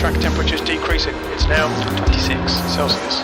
Track temperature is decreasing. It's now 26 Celsius.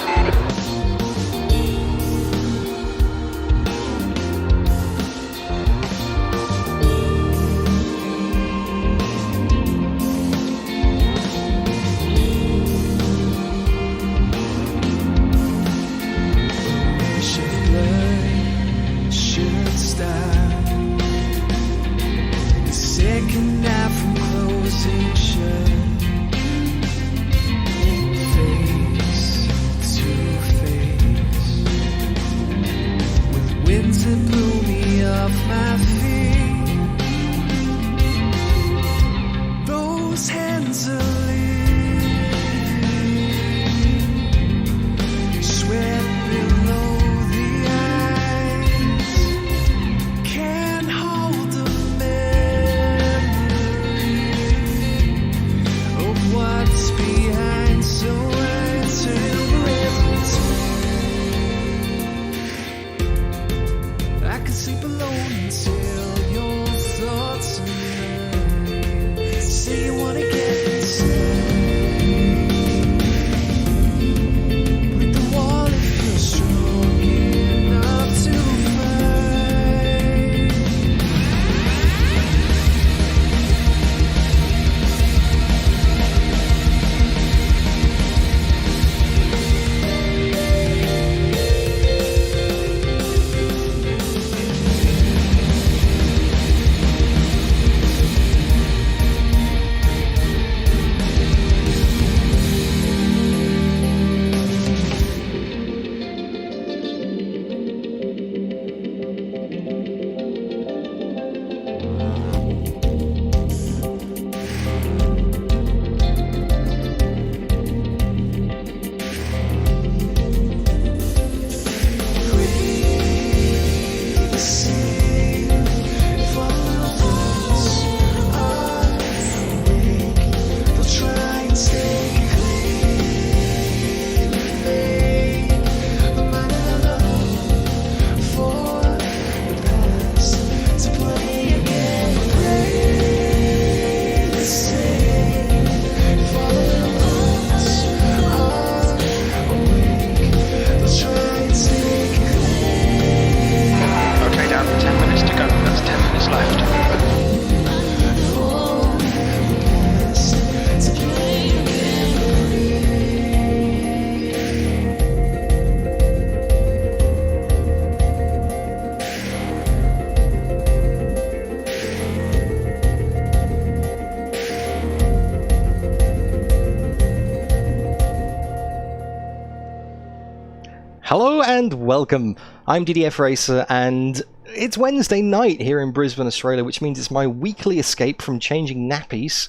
Hello and welcome. I'm DDF Racer and it's Wednesday night here in Brisbane, Australia, which means it's my weekly escape from changing nappies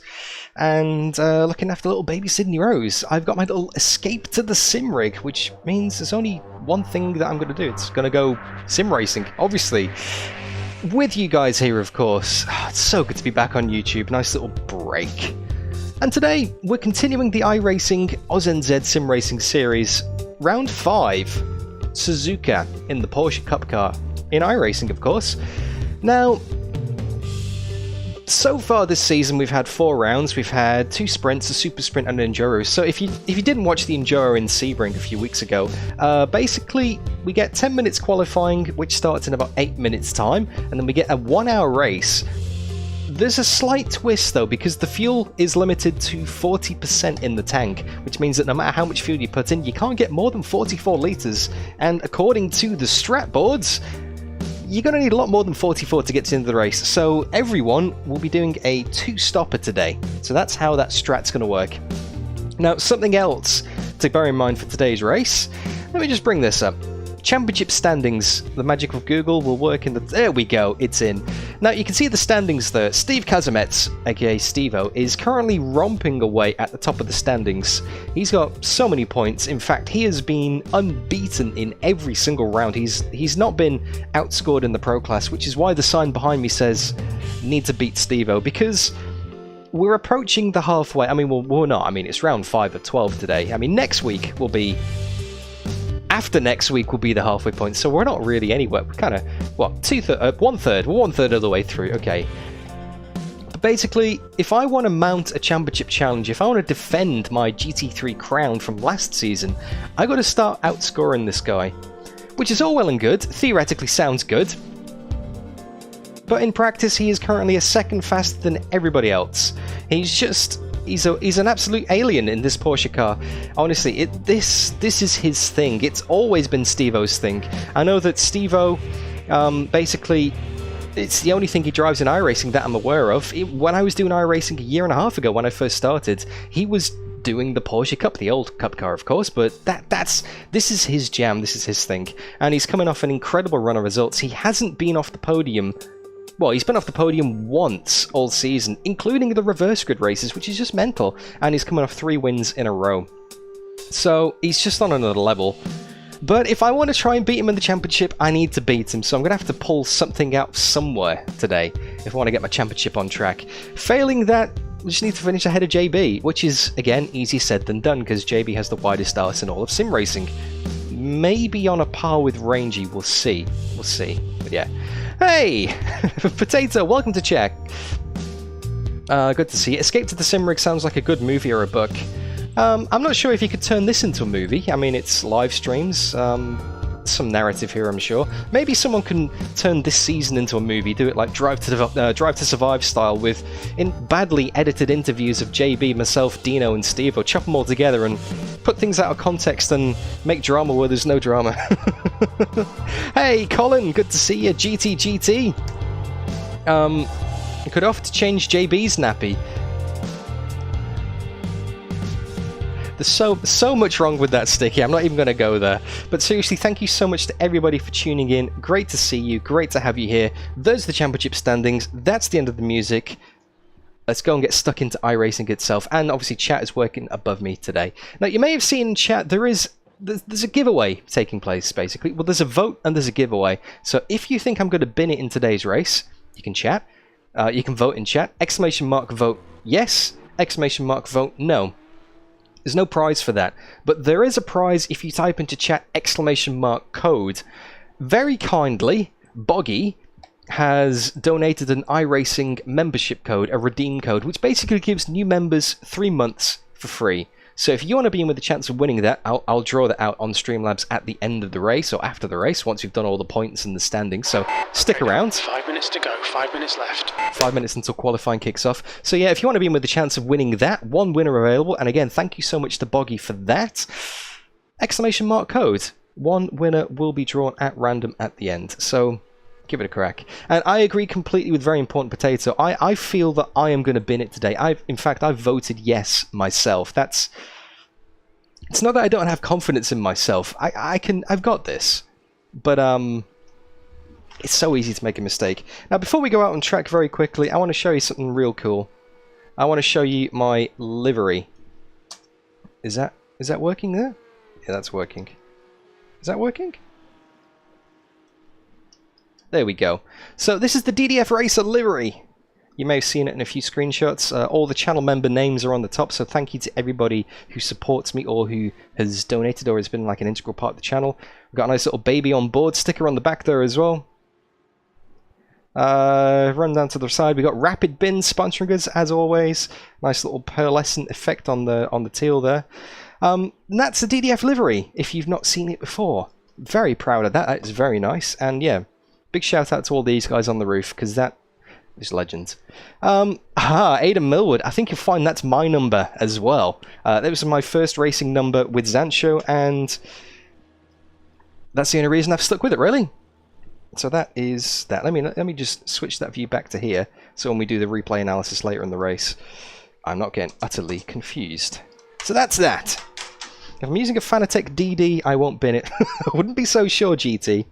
and looking after little baby Sydney Rose. I've got my little escape to the sim rig, which means there's only one thing that I'm going to do. It's going to go sim racing, obviously. With you guys here, of course. It's so good to be back on YouTube. Nice little break. And today, we're continuing the iRacing AUSNZ SimRacing series, round 5, Suzuka in the Porsche Cup car, in iRacing of course. Now, so far this season we've had 4 rounds. We've had 2 sprints, a super sprint and an enduro. So if you didn't watch the enduro in Sebring a few weeks ago, basically we get 10 minutes qualifying, which starts in about 8 minutes time, and then we get a 1 hour race There's a slight twist though, because the fuel is limited to 40% in the tank, which means that no matter how much fuel you put in, you can't get more than 44 litres, and according to the strat boards, you're going to need a lot more than 44 to get to the end of the race, so everyone will be doing a 2-stopper today. So that's how that strat's going to work. Now, something else to bear in mind for today's race, let me just bring this up. Championship standings, the magic of Google will work in the... There we go, it's in. Now, you can see the standings there. Steve Kazamets, aka Steve-O, is currently romping away at the top of the standings. He's got so many points. In fact, he has been unbeaten in every single round. He's not been outscored in the Pro Class, which is why the sign behind me says, need to beat Steve-O, because we're approaching the halfway... I mean, we're not. I mean, it's round 5 of 12 today. I mean, next week will be... After next week will be the halfway point, so we're not really anywhere. We're kind of, what, one-third? We're one-third of the way through, okay. But basically, if I want to mount a championship challenge, if I want to defend my GT3 crown from last season, I got to start outscoring this guy. Which is all well and good, theoretically sounds good. But in practice, he is currently a second faster than everybody else. He's an absolute alien in this Porsche car. Honestly, this is his thing. It's always been Steve-O's thing. I know that Steve-O, basically, it's the only thing he drives in iRacing that I'm aware of. When I was doing iRacing a year and a half ago, when I first started, he was doing the Porsche Cup, the old Cup car, of course, but this is his jam, this is his thing. And he's coming off an incredible run of results. He hasn't been off the podium. Well, he's been off the podium once all season, including the reverse grid races, which is just mental, and he's coming off 3 wins in a row. So, he's just on another level. But if I want to try and beat him in the championship, I need to beat him, so I'm going to have to pull something out somewhere today if I want to get my championship on track. Failing that, we just need to finish ahead of JB, which is, again, easier said than done, because JB has the widest start in all of sim racing. Maybe on a par with Rangy, we'll see. We'll see, but yeah. Hey! Potato, welcome to chat. Good to see you. Escape to the Sim Rig sounds like a good movie or a book. I'm not sure if you could turn this into a movie. I mean, it's live streams. Some narrative here, I'm sure. Maybe someone can turn this season into a movie, do it like Drive to Survive style, with badly edited interviews of JB, myself, Dino, and Steve, or chop them all together and put things out of context and make drama where there's no drama. Hey, Colin, good to see you. GT. You could offer to change JB's nappy. There's so much wrong with that sticky, I'm not even going to go there. But seriously, thank you so much to everybody for tuning in. Great to see you, great to have you here. Those are the championship standings, that's the end of the music. Let's go and get stuck into iRacing itself, and obviously chat is working above me today. Now, you may have seen in chat, there's a giveaway taking place, basically. Well, there's a vote and there's a giveaway. So if you think I'm going to bin it in today's race, you can chat. You can vote in chat. Exclamation mark vote yes, exclamation mark vote no. There's no prize for that, but there is a prize if you type into chat exclamation mark code. Very kindly, Boggy has donated an iRacing membership code, a redeem code, which basically gives new members 3 months for free. So if you want to be in with a chance of winning that, I'll draw that out on Streamlabs at the end of the race, or after the race, once we've done all the points and the standings. So stick around. 5 minutes to go, 5 minutes left. 5 minutes until qualifying kicks off. So yeah, if you want to be in with a chance of winning that, one winner available, and again, thank you so much to Boggy for that. Exclamation mark code. One winner will be drawn at random at the end. So give it a crack. And I agree completely with Very Important Potato. I feel that I am going to bin it today. In fact, I've voted yes myself. It's not that I don't have confidence in myself. I've got this. But it's so easy to make a mistake. Now, before we go out on track very quickly, I want to show you something real cool. I want to show you my livery. Is that working there? Yeah, that's working. Is that working? There we go. So this is the DDF Racer livery. You may have seen it in a few screenshots. All the channel member names are on the top, so thank you to everybody who supports me or who has donated or has been like an integral part of the channel. We've got a nice little baby on board sticker on the back there as well. Run down to the side. We got Rapid Bins sponsoring us as always. Nice little pearlescent effect on the teal there. And that's the DDF livery. If you've not seen it before, very proud of that. That is very nice. And yeah, big shout out to all these guys on the roof, because that This legend. Aidan Millwood. I think you'll find that's my number as well. That was my first racing number with Zancho, and that's the only reason I've stuck with it, really. So that is that. Let me just switch that view back to here, so when we do the replay analysis later in the race, I'm not getting utterly confused. So that's that. If I'm using a Fanatec DD, I won't bin it. I wouldn't be so sure, GT.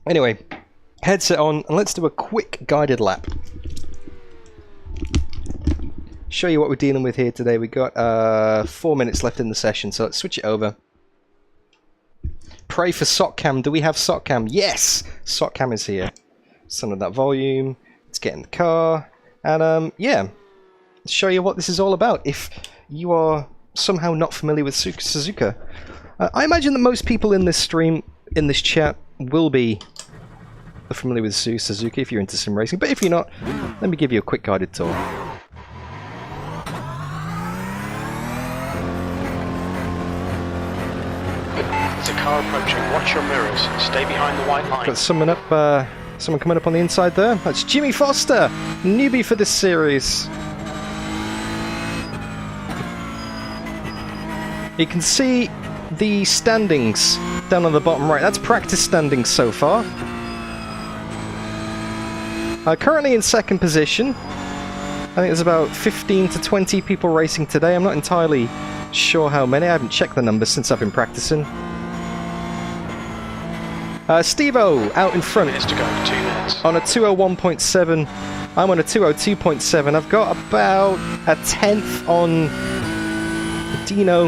Anyway, headset on, and let's do a quick guided lap. Show you what we're dealing with here today. We got 4 minutes left in the session, so let's switch it over. Pray for SOCCAM. Do we have SOCCAM? Yes! SOCCAM is here. Some of that volume. Let's get in the car. And, yeah. Let's show you what this is all about. If you are somehow not familiar with Suzuka, I imagine that most people in this stream, in this chat, will be familiar with Suzuka if you're into sim racing. But if you're not, let me give you a quick guided tour. There's a car approaching. Watch your mirrors. Stay behind the white line. Got someone up. Someone coming up on the inside there. That's Jimmy Foster, newbie for this series. You can see the standings down on the bottom right. That's practice standings so far. Currently in second position. I think there's about 15 to 20 people racing today. I'm not entirely sure how many. I haven't checked the numbers since I've been practicing. Steve-O out in front. Minutes to go. 2 minutes. On a 201.7. I'm on a 202.7. I've got about a tenth on Dino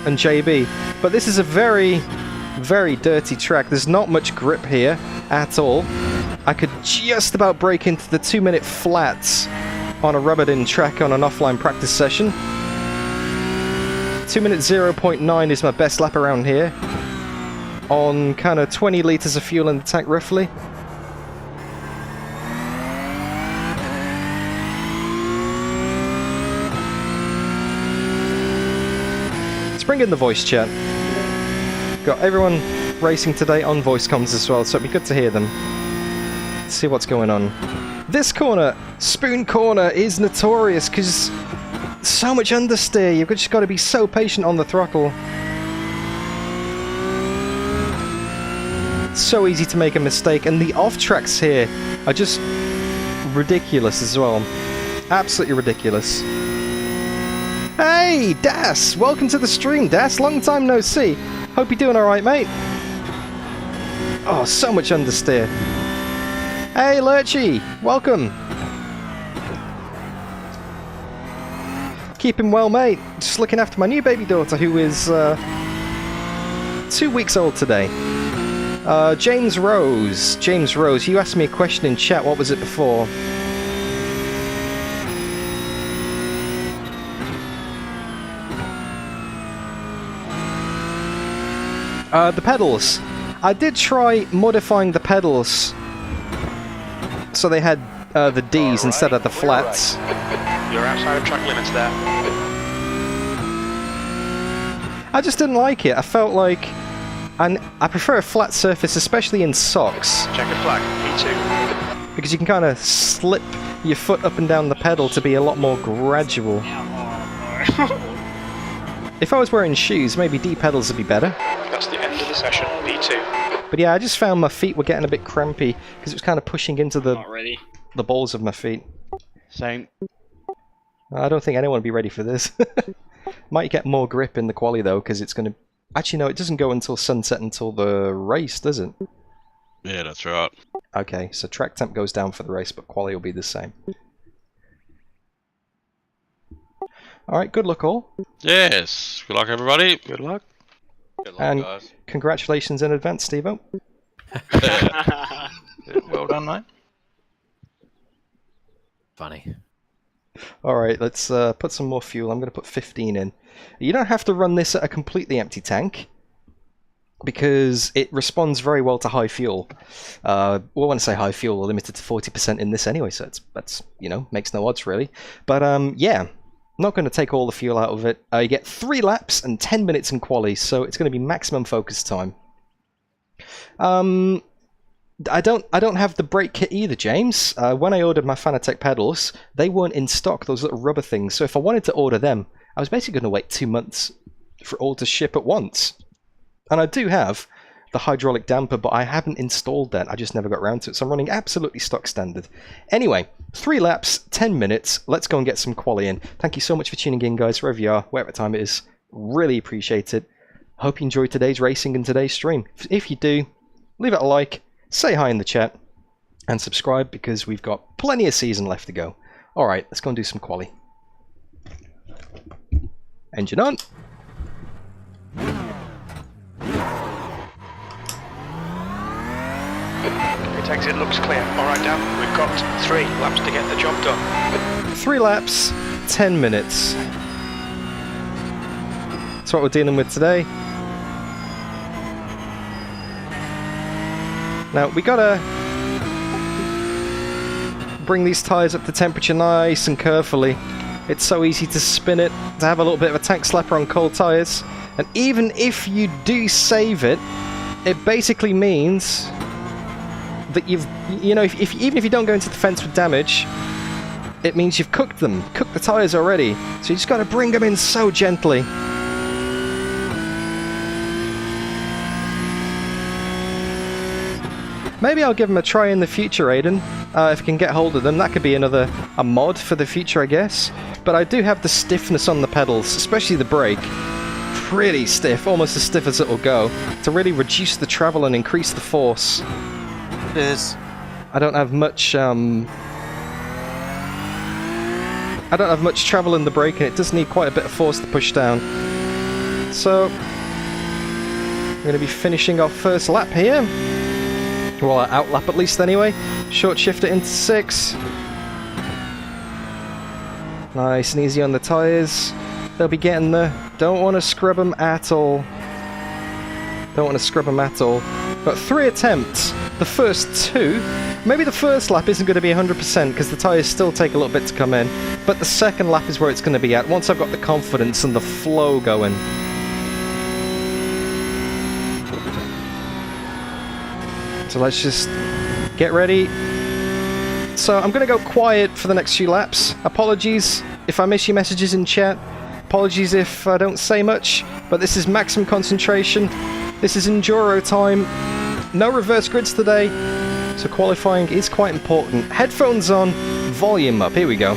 and JB. But this is a very, very dirty track. There's not much grip here at all. I could just about break into the 2-minute flats on a rubbered-in track on an offline practice session. 2 minutes 0.9 is my best lap around here. On kind of 20 litres of fuel in the tank, roughly. Let's bring in the voice chat. Got everyone racing today on voice comms as well, so it'd be good to hear them. Let's see what's going on. This corner, Spoon Corner, is notorious because so much understeer. You've just got to be so patient on the throttle. So easy to make a mistake, and the off tracks here are just ridiculous as well. Absolutely ridiculous. Hey, Das! Welcome to the stream, Das. Long time no see. Hope you're doing alright, mate. Oh, so much understeer. Hey, Lurchy! Welcome! Keeping well, mate. Just looking after my new baby daughter, who is 2 weeks old today. James Rose, you asked me a question in chat. What was it before? The pedals. I did try modifying the pedals so they had the Ds instead of the flats. You're outside of track limits there. I just didn't like it. I felt like... And I prefer a flat surface, especially in socks. Checkered flag, P2. Because you can kind of slip your foot up and down the pedal to be a lot more gradual. If I was wearing shoes, maybe D pedals would be better. That's the end of the session, P2. But yeah, I just found my feet were getting a bit crampy because it was kind of pushing into the balls of my feet. Same. I don't think anyone would be ready for this. Might get more grip in the quali though, because it's going to... Actually, no, it doesn't go until sunset until the race, does it? Yeah, that's right. Okay, so track temp goes down for the race, but quali will be the same. Alright, good luck all. Yes, good luck everybody. Good luck. Good luck, and guys. Congratulations in advance, Steve-O. Well done, mate. Funny. Alright, let's put some more fuel. I'm going to put 15 in. You don't have to run this at a completely empty tank, because it responds very well to high fuel. Well, when I say high fuel, we're limited to 40% in this anyway, so that's, you know, makes no odds really. But yeah, not going to take all the fuel out of it. You get 3 laps and 10 minutes in quali, so it's going to be maximum focus time. I don't have the brake kit either, James. When I ordered my Fanatec pedals, they weren't in stock, those little rubber things. So if I wanted to order them, I was basically going to wait 2 months for it all to ship at once. And I do have the hydraulic damper, but I haven't installed that. I just never got around to it. So I'm running absolutely stock standard. Anyway, 3 laps, 10 minutes. Let's go and get some quali in. Thank you so much for tuning in, guys, wherever you are, whatever time it is. Really appreciate it. Hope you enjoyed today's racing and today's stream. If you do, leave it a like, say hi in the chat, and subscribe because we've got plenty of season left to go. Alright, let's go and do some quali. Engine on. It exit looks clear. Alright, Dan, we've got 3 laps to get the job done. 3 laps, 10 minutes. That's what we're dealing with today. Now, we gotta bring these tyres up to temperature nice and carefully. It's so easy to spin it, to have a little bit of a tank slapper on cold tyres. And even if you do save it, it basically means that even if you don't go into the fence with damage, it means you've cooked the tyres already. So you just gotta bring them in so gently. Maybe I'll give them a try in the future, Aiden. If I can get hold of them, that could be a mod for the future, I guess. But I do have the stiffness on the pedals, especially the brake. Pretty stiff, almost as stiff as it'll go, to really reduce the travel and increase the force. It is. I don't have much travel in the brake, and it does need quite a bit of force to push down. So I'm going to be finishing our first lap here. Well, out lap at least anyway. Short shift it into 6. Nice and easy on the tyres. They'll be getting there. Don't want to scrub them at all. Don't want to scrub them at all. But 3 attempts. The first 2. Maybe the first lap isn't going to be 100% because the tyres still take a little bit to come in. But the second lap is where it's going to be at, once I've got the confidence and the flow going. So let's just get ready. So I'm going to go quiet for the next few laps. Apologies if I miss your messages in chat. Apologies if I don't say much. But this is maximum concentration. This is enduro time. No reverse grids today. So qualifying is quite important. Headphones on, volume up. Here we go.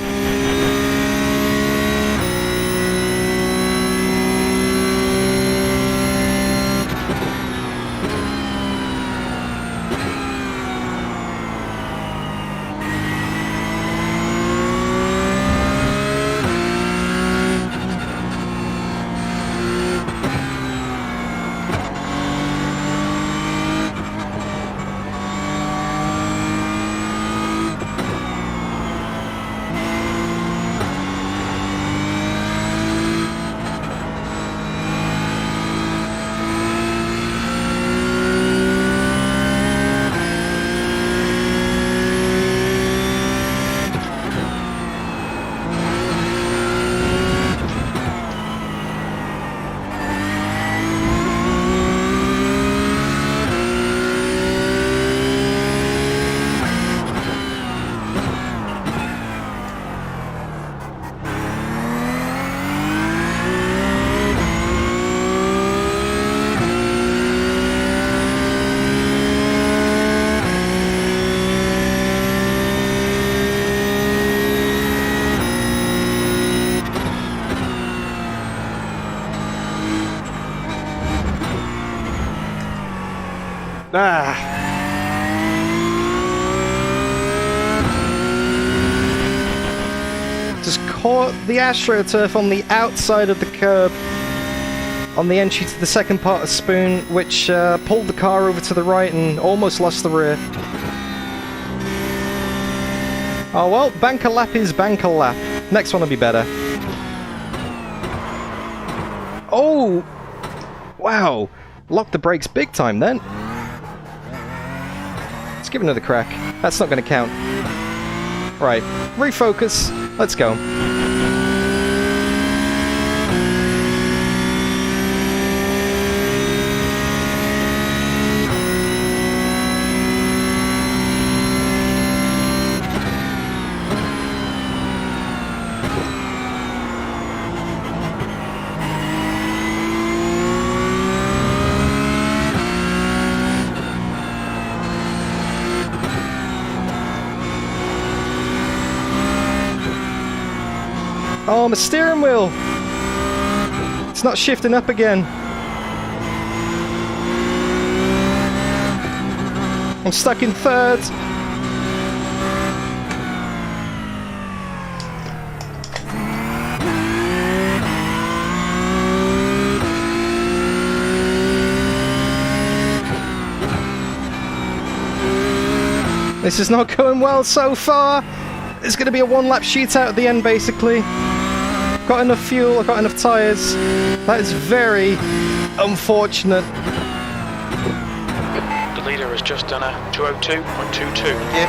Just caught the AstroTurf on the outside of the curb on the entry to the second part of Spoon, which pulled the car over to the right and almost lost the rear. Oh well, banker lap is banker lap. Next one will be better. Oh! Wow! Locked the brakes big time then. Let's give it another crack. That's not going to count. Right, refocus. Let's go. my steering wheel! It's not shifting up again. I'm stuck in third. This is not going well so far. It's going to be a one-lap shootout at the end, basically. Got enough fuel, I've got enough tyres. That is very unfortunate. The leader has just done a 202.22. Yeah.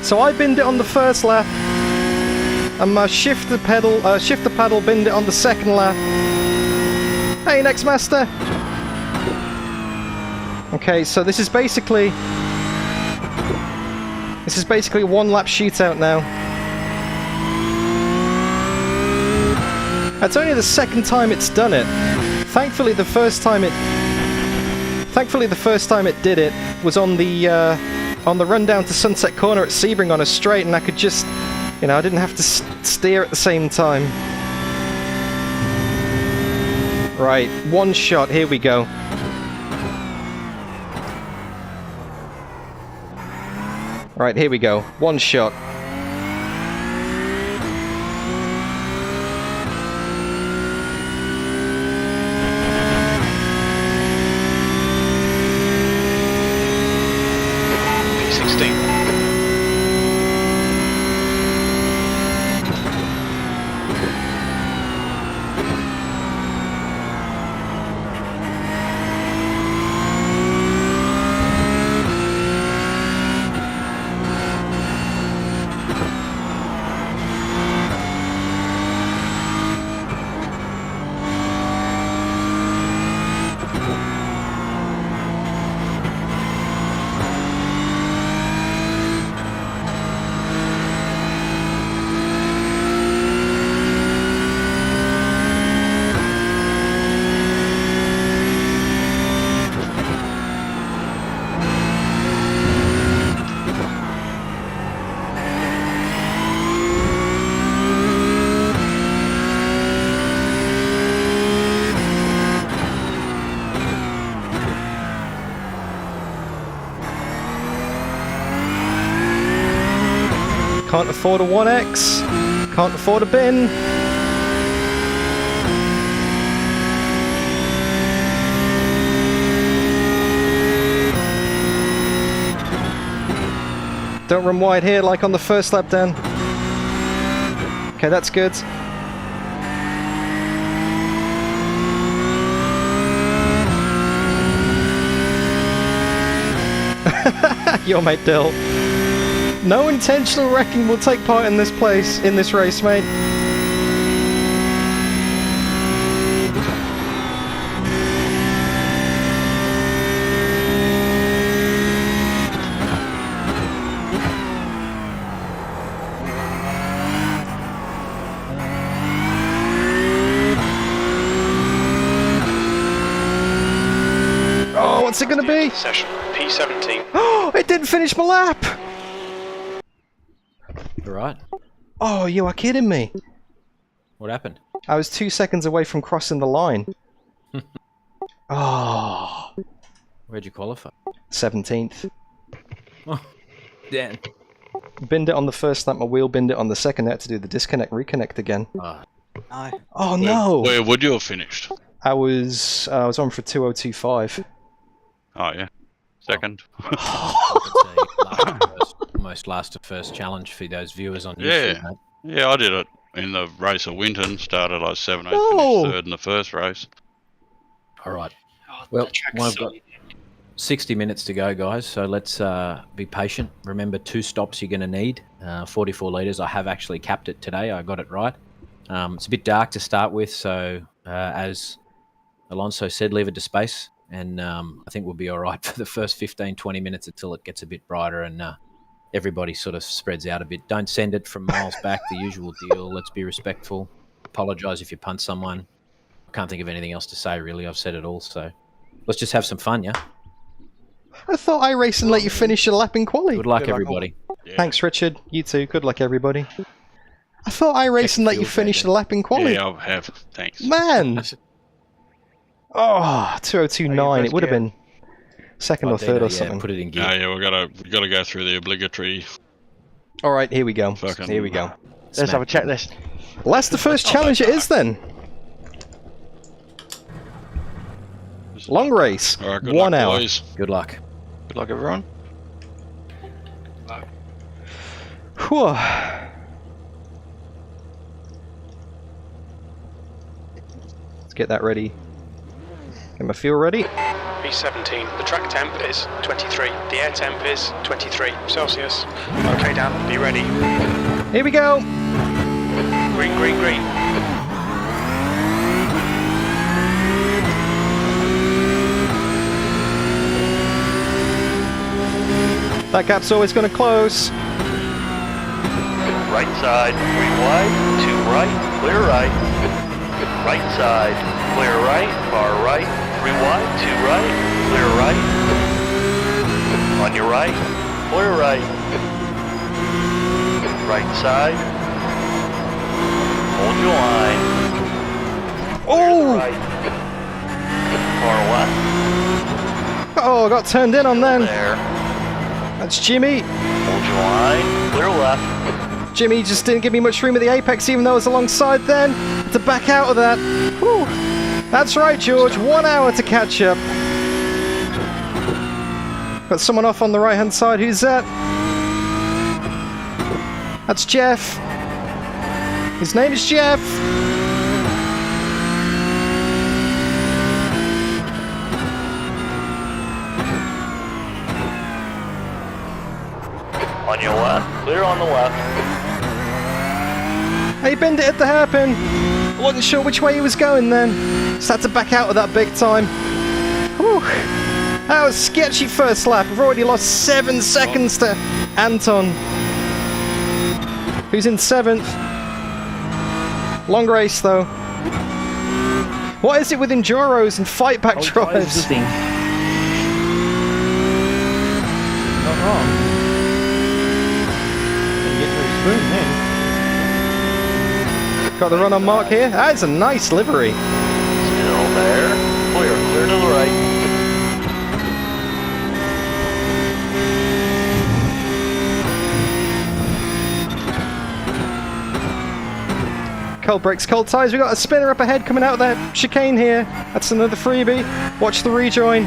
So I binned it on the first lap, and my shifter paddle binned it on the second lap. Hey, next master. Okay, so this is basically a one-lap shootout now. That's only the second time it's done it. Thankfully, the first time it did it was on the run down to Sunset Corner at Sebring on a straight, and I could just, I didn't have to steer at the same time. Right, one shot. Here we go. Right, here we go. One shot. P16. Can't afford a 1X. Can't afford a bin. Don't run wide here like on the first lap, Dan. Okay, that's good. Your mate Dill. No intentional wrecking will take part in this race, mate. Oh, what's it gonna be? Session P17. Oh, it didn't finish my lap! Right. Oh, you are kidding me. What happened? I was 2 seconds away from crossing the line. Oh. Where'd you qualify? 17th. Oh, Dan. Binned it on the first lap, my wheel binned it on the second. I had to do the disconnect, reconnect again. Oh no! Where would you have finished? I was on for 2025. Oh, yeah. Second. Almost last to first challenge for those viewers on YouTube. Yeah. Yeah, I did it in the race of Winton. Started like 17th, Oh. finished third in the first race. All right. Oh, Well, that track's I've so- got 60 minutes to go, guys, so let's be patient. Remember, 2 stops you're going to need, 44 litres. I have actually capped it today. I got it right. It's a bit dark to start with, so as Alonso said, leave it to space, and I think we'll be all right for the first 15, 20 minutes until it gets a bit brighter and everybody sort of spreads out a bit. Don't send it from miles back, the usual deal. Let's be respectful. Apologise if you punt someone. I can't think of anything else to say, really. I've said it all, so let's just have some fun, yeah? I thought iRacing let you finish your lap in quali. Good luck, everybody. Yeah. Thanks, Richard. You too. Good luck, everybody. I thought iRacing let you finish the lap in quali. Yeah, I have. Thanks. Man! Oh, 2029. It would have been second or third or something. Put it in gear. Yeah, we gotta go through the obligatory. All right, here we go. Fucking- Here we go. Let's have a checklist. Well, that's the first challenge it is then. Long race. All right, good 1 luck, hour. boys. Good luck. Good luck, everyone. Whew. Let's get that ready. Get my fuel ready. B17, the track temp is 23, the air temp is 23 Celsius. Okay, Dan, be ready. Here we go. Green, green, green. That gap's always going to close. Right side, 3 wide, 2 right, clear right. Right side, clear right, far right, 3 wide, 2 right, clear right. On your right, clear right. Right side. Hold your line. Oh! Right. Far left, Oh, I got turned in on then. there. That's Jimmy. Hold your line, clear left. Jimmy just didn't give me much room at the apex, even though I was alongside then. To back out of that. Whew. That's right, George. 1 hour to catch up. Got someone off on the right-hand side. Who's that? That's Jeff. His name is Jeff. On your left, clear on the left. He binned it at the hairpin. I wasn't sure which way he was going then. Just had to back out of that big time. Whew. That was sketchy first lap. We've already lost 7 seconds to Anton, who's in 7th. Long race though. What is it with enduros and fight back drives? Not wrong. Get to the spoon then. Got the run on mark here. That is a nice livery. Still there. Clear to the right. Cold brakes, cold tyres. We've got a spinner up ahead coming out of that chicane here. That's another freebie. Watch the rejoin.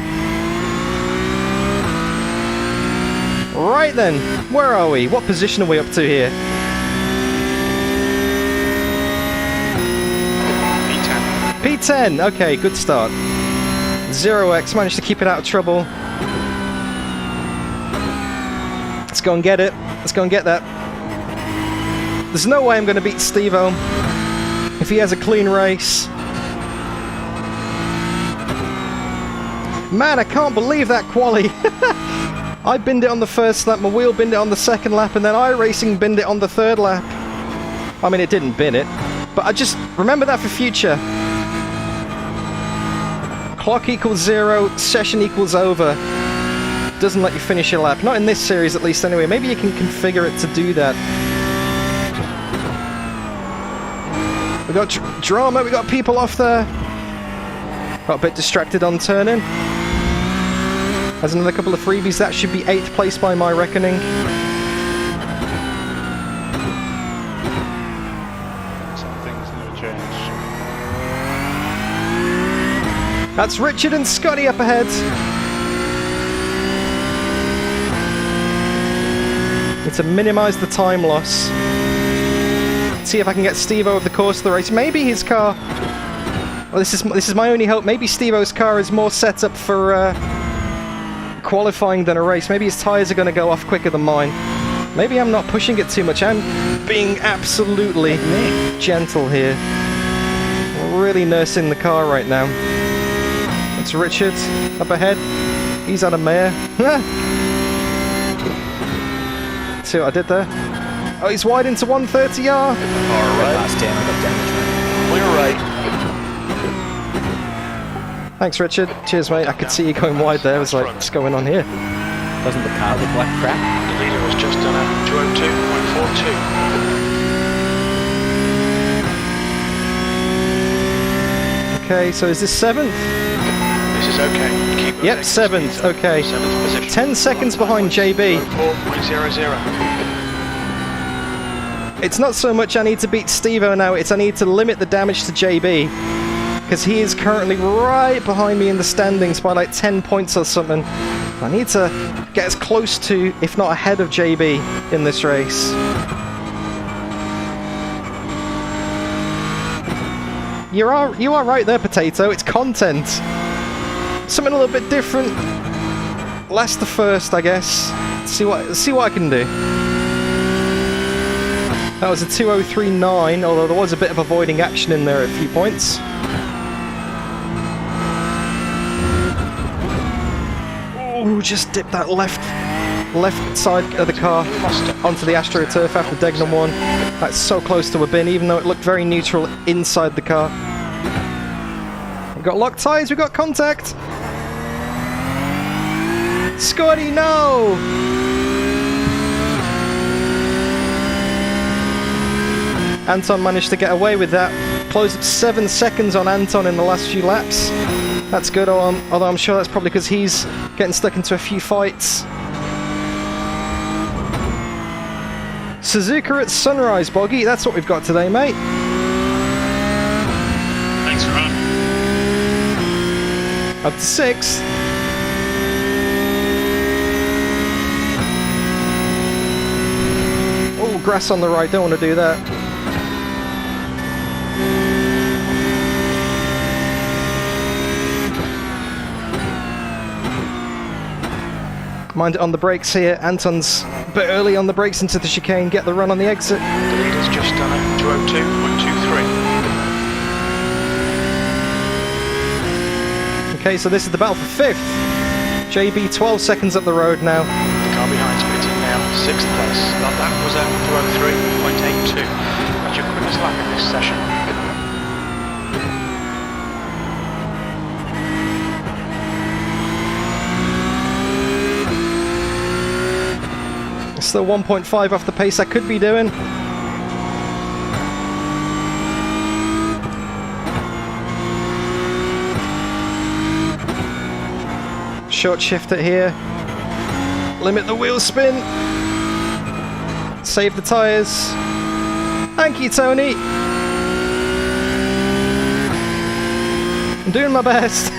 Right then, where are we? What position are we up to here? B10. P10. Okay, good start. 0x managed to keep it out of trouble. Let's go and get it. Let's go and get that. There's no way I'm going to beat Steve-O if he has a clean race. Man, I can't believe that quali. I binned it on the first lap, my wheel binned it on the second lap, and then iRacing binned it on the third lap. I mean, it didn't bin it, but I just remember that for future. Clock equals 0, session equals over. Doesn't let you finish your lap. Not in this series, at least, anyway. Maybe you can configure it to do that. We got drama, we got people off there. Got a bit distracted on turning. Has another couple of freebies. That should be 8th place by my reckoning. Some things never change. That's Richard and Scotty up ahead. Need to minimize the time loss. See if I can get Steve-O over the course of the race. Maybe his car... Well, this is my only hope. Maybe Steve-O's car is more set up for qualifying than a race. Maybe his tyres are going to go off quicker than mine. Maybe I'm not pushing it too much. I'm being absolutely gentle here. Really nursing the car right now. It's Richard up ahead. He's on a mare. See what I did there? Oh, he's wide into 130R. All right. Last down, I got damage. Clear right. Thanks, Richard. Cheers, mate. I could see you going wide there. I was like, what's going on here? Doesn't the car look like crap? The leader has just done a 202.42. Okay, so is this 7th? This is okay. Keep Yep, 7th. Okay. 7th position. 10 seconds behind JB. 4.00. It's not so much I need to beat Steve-O now, it's I need to limit the damage to JB. Because he is currently right behind me in the standings by like 10 points or something. I need to get as close to, if not ahead of JB in this race. You are right there, Potato. It's content. Something a little bit different. Last to first, I guess. See what I can do. That was a 2:03.9, although there was a bit of avoiding action in there at a few points. Oh, just dipped that left side of the car onto the AstroTurf after Degnum 1. That's so close to a bin, even though it looked very neutral inside the car. We've got locked tyres, we've got contact! Scotty, no! Anton managed to get away with that. Closed up 7 seconds on Anton in the last few laps. That's good, although I'm sure that's probably because he's getting stuck into a few fights. Suzuka at Sunrise, Boggy. That's what we've got today, mate. Thanks for running. Up to 6th. Oh, grass on the right. Don't want to do that. Mind it on the brakes here. Anton's a bit early on the brakes into the chicane. Get the run on the exit. The leader's just done a 2:02.23. Okay, so this is the battle for 5th. JB 12 seconds up the road now. The car behind's pitting now, 6th place. That was a 2:03.82. That's your quickest lap in this session. Still 1.5 off the pace I could be doing. Short shift it here. Limit the wheel spin. Save the tyres. Thank you, Tony. I'm doing my best.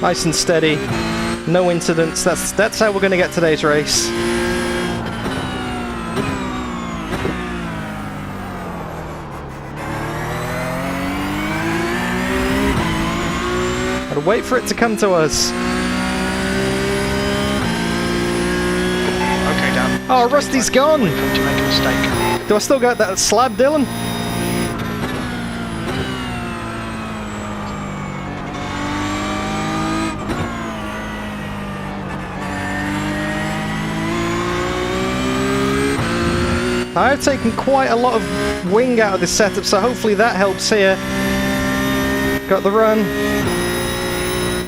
Nice and steady, no incidents. That's how we're going to get today's race. Gotta wait for it to come to us. Okay, Dan. Oh, Rusty's gone. Wait for him to make a mistake. Do I still got that slab, Dylan? I've taken quite a lot of wing out of this setup, so hopefully that helps here. Got the run.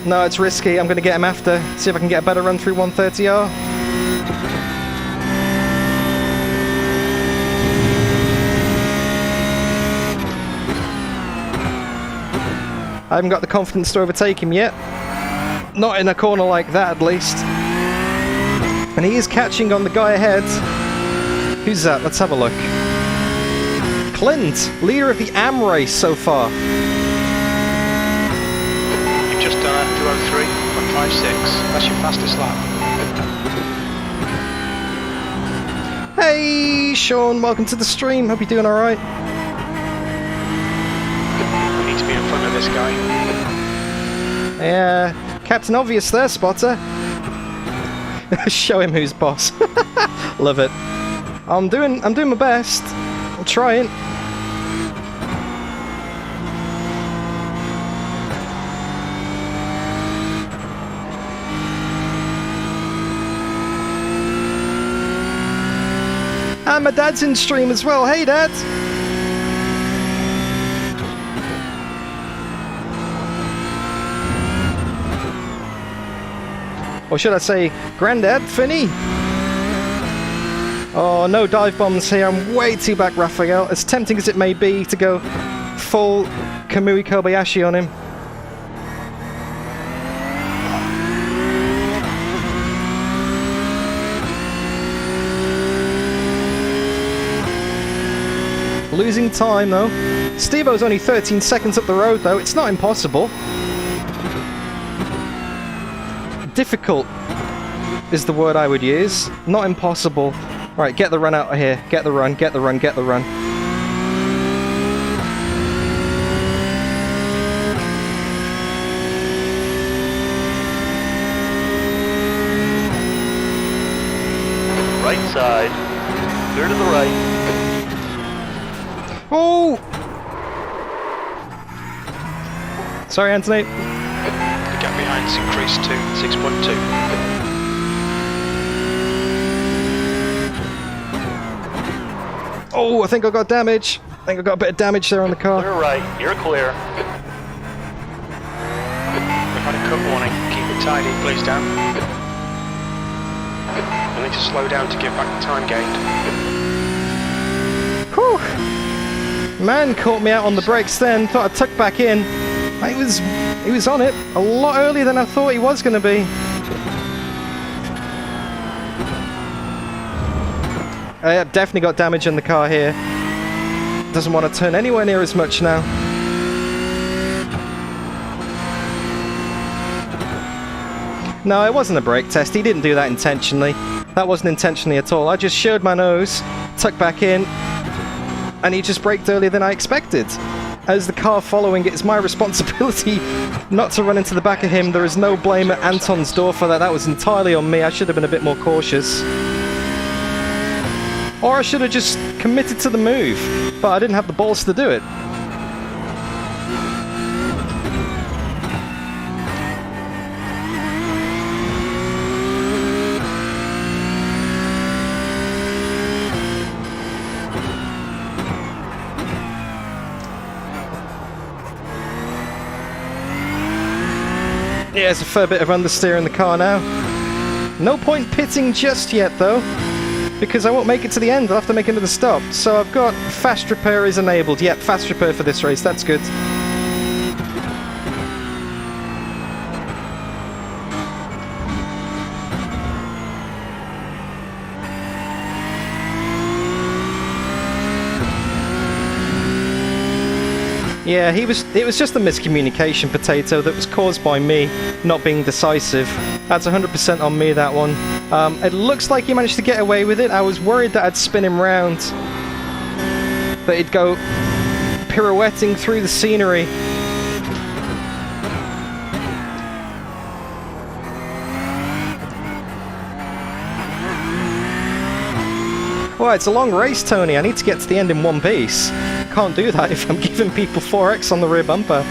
No, it's risky. I'm going to get him after. See if I can get a better run through 130R. I haven't got the confidence to overtake him yet. Not in a corner like that, at least. And he is catching on the guy ahead. Who's that? Let's have a look. Clint, leader of the AM race so far. You've just done a 2:03.56. That's your fastest lap. Hey, Sean, welcome to the stream. Hope you're doing alright. We need to be in front of this guy. Yeah, Captain Obvious there, Spotter. Show him who's boss. Love it. I'm doing my best. I'm trying. And my dad's in stream as well. Hey, Dad! Or should I say, Grandad, Finny? Oh, no dive bombs here. I'm way too back, Raphael. As tempting as it may be to go full Kamui Kobayashi on him. Losing time, though. Steve-O's only 13 seconds up the road, though. It's not impossible. Difficult is the word I would use. Not impossible. Right, get the run out of here. Get the run, get the run, get the run. Right side. Clear to the right. Oh! Sorry, Anthony. The gap behind's increased to 6.2. Oh, I think I got damage. I think I got a bit of damage there on the car. Clear right. You're clear. We've had a cut warning. Keep it tidy, please, Dan. I need to slow down to give back the time gained. Whew! Man caught me out on the brakes then. Thought I'd tuck back in. He was on it a lot earlier than I thought he was going to be. I definitely got damage in the car here. Doesn't want to turn anywhere near as much now. No, it wasn't a brake test. He didn't do that intentionally. That wasn't intentionally at all. I just showed my nose, tucked back in, and he just braked earlier than I expected. As the car following, it's my responsibility not to run into the back of him. There is no blame at Anton's door for that. That was entirely on me. I should have been a bit more cautious. Or I should have just committed to the move, but I didn't have the balls to do it. Yeah, there's a fair bit of understeer in the car now. No point pitting just yet, though, because I won't make it to the end. I'll have to make another stop. So I've got fast repair is enabled. Yep, fast repair for this race. That's good. Yeah, it was just a miscommunication, Potato, that was caused by me not being decisive. That's 100% on me, that one. It looks like he managed to get away with it. I was worried that I'd spin him round, that he'd go pirouetting through the scenery. Well, it's a long race, Tony. I need to get to the end in one piece. Can't do that if I'm giving people 4x on the rear bumper.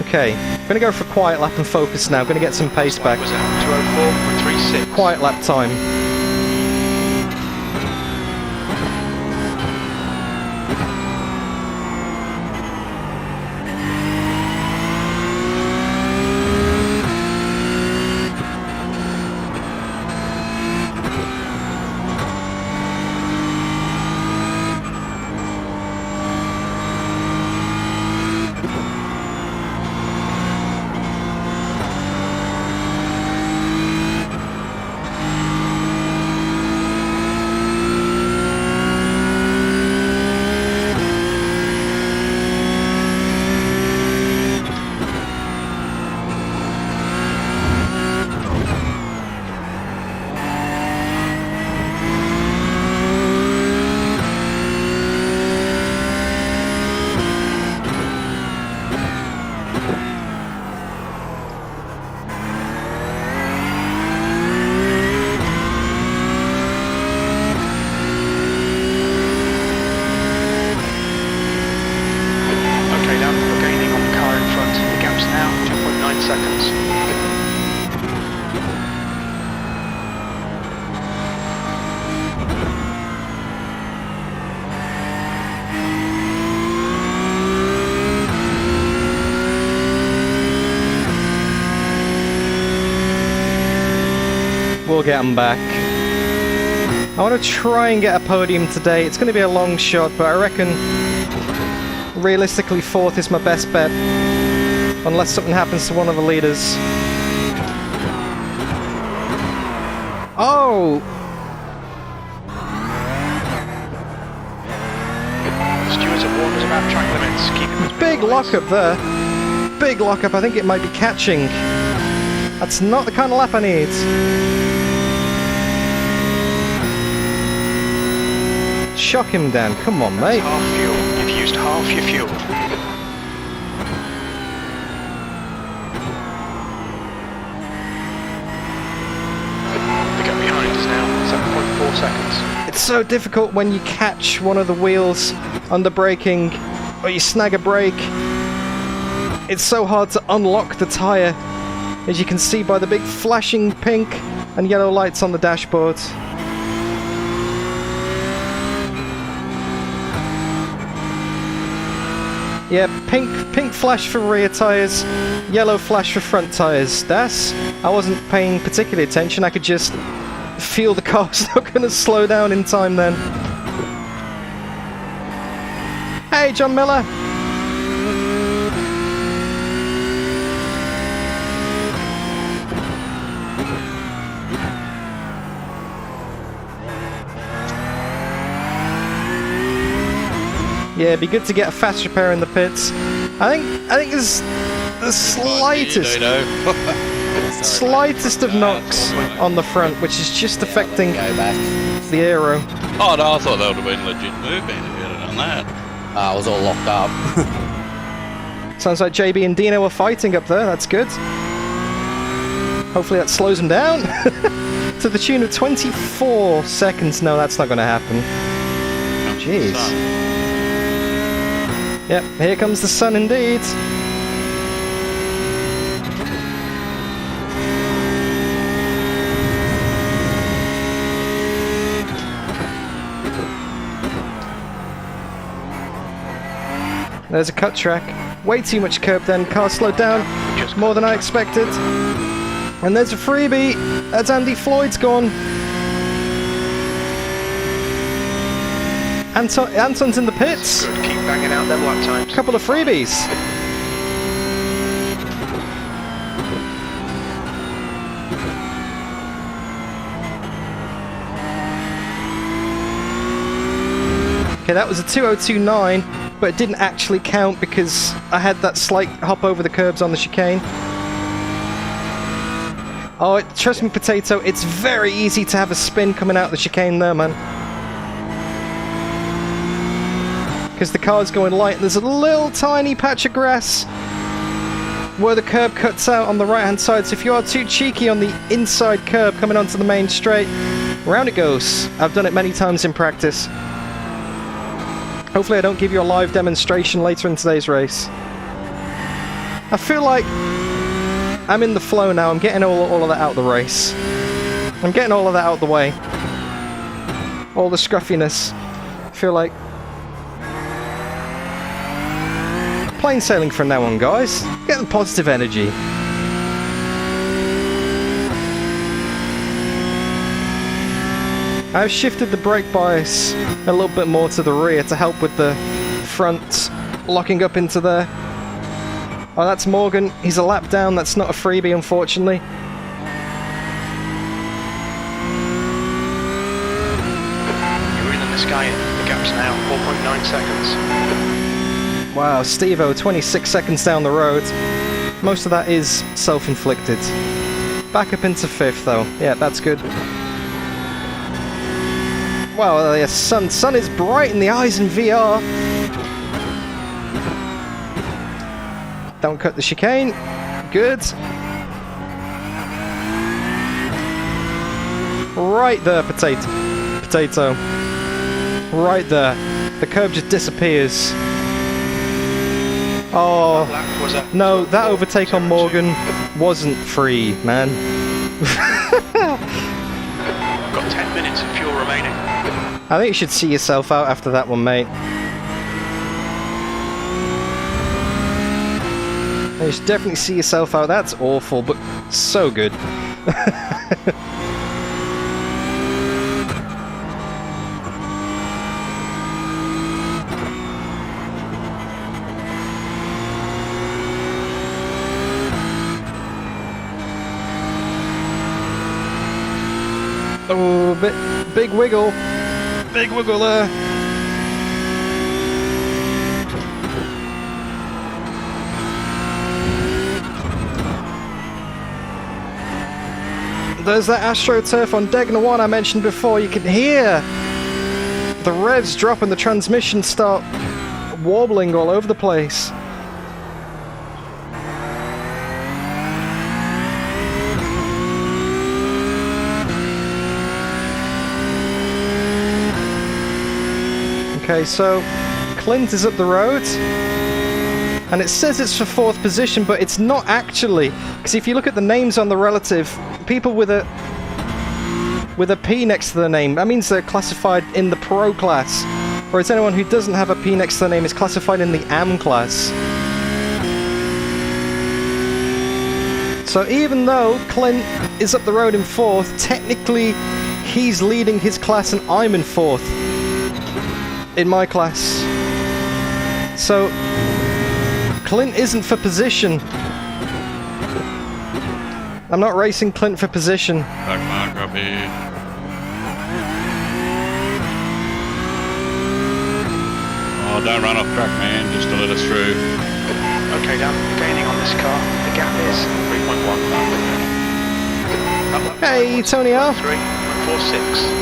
Okay, I'm going to go for a quiet lap and focus now. I'm going to get some pace back. Was it 2:04.36? Quiet lap time. We'll get them back. I want to try and get a podium today. It's going to be a long shot, but I reckon realistically 4th is my best bet. Unless something happens to one of the leaders. Oh! The stewards have warned us about track limits. Keep it between Big the lines. lockup there. Big lockup. I think it might be catching. That's not the kind of lap I need. Shock him down. Come on, mate. Half fuel. You've used half your fuel. The gap behind is now 7.4 seconds. It's so difficult when you catch one of the wheels under braking or you snag a brake. It's so hard to unlock the tyre, as you can see by the big flashing pink and yellow lights on the dashboard. Yeah, pink flash for rear tyres, yellow flash for front tyres. I wasn't paying particular attention, I could just feel the car's not going to slow down in time then. Hey, John Miller! Yeah, it'd be good to get a fast repair in the pits. I think there's the slightest of knocks on the front, which is just affecting the aero. Oh no, I thought that would have been legit moving if you had done that. I was all locked up. Sounds like JB and Dino are fighting up there. That's good. Hopefully that slows them down to the tune of 24 seconds. No, that's not going to happen. Jeez. Yep, here comes the sun indeed. There's a cut track. Way too much curb then. Car slowed down more than I expected. And there's a freebie. That's Andy Floyd's gone. Anton's in the pits. Good, keep banging out them lap times. Couple of freebies. Okay, that was a 2029, but it didn't actually count because I had that slight hop over the curbs on the chicane. Oh, trust me, Potato, it's very easy to have a spin coming out the chicane there, man. Because the car's going light, and there's a little tiny patch of grass where the curb cuts out on the right hand side, so if you are too cheeky on the inside curb coming onto the main straight, round it goes. I've done it many times in practice. Hopefully I don't give you a live demonstration later in today's race. I feel like I'm in the flow now. I'm getting all of that out of the race. I'm getting all of that out of the way. All the scruffiness. I feel like plain sailing from now on, guys. Getting positive energy. I've shifted the brake bias a little bit more to the rear to help with the front locking up into there. Oh, that's Morgan. He's a lap down. That's not a freebie, unfortunately. You're in the sky. The gap's now 4.9 seconds. Wow, Steve-O, 26 seconds down the road. Most of that is self-inflicted. Back up into 5th, though. Yeah, that's good. Wow, the sun is bright in the eyes in VR. Don't cut the chicane. Good. Right there, Potato. Right there. The curb just disappears. Oh, no, that overtake on Morgan wasn't free, man. Got 10 minutes of fuel remaining. I think you should see yourself out after that one, mate. You should definitely see yourself out. That's awful, but so good. Oh, big wiggle. Big wiggle there. There's that AstroTurf on Degner 1 I mentioned before. You can hear the revs drop and the transmission start wobbling all over the place. Okay, so Clint is up the road, and it says it's for 4th position, but it's not actually, because if you look at the names on the relative, people with a P next to their name, that means they're classified in the Pro class, whereas anyone who doesn't have a P next to their name is classified in the AM class. So even though Clint is up the road in 4th, technically he's leading his class and I'm in 4th in my class. So Clint isn't for position. I'm not racing Clint for position. Back mark, copy. Oh, don't run off track, man, just to let us through. Okay, Dan, gaining on this car. The gap is 3.1. Hey, Tony R. 3.46.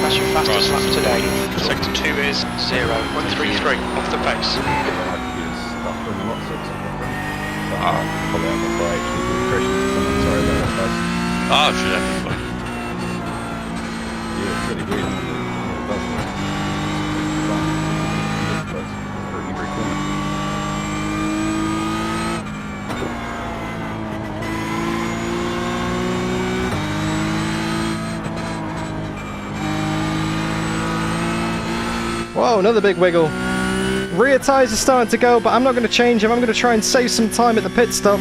That's your fastest lap today. Sector 2 is 0.33 off the pace. Oh, shit happened. Whoa, another big wiggle. Rear tyres are starting to go, but I'm not going to change them. I'm going to try and save some time at the pit stop.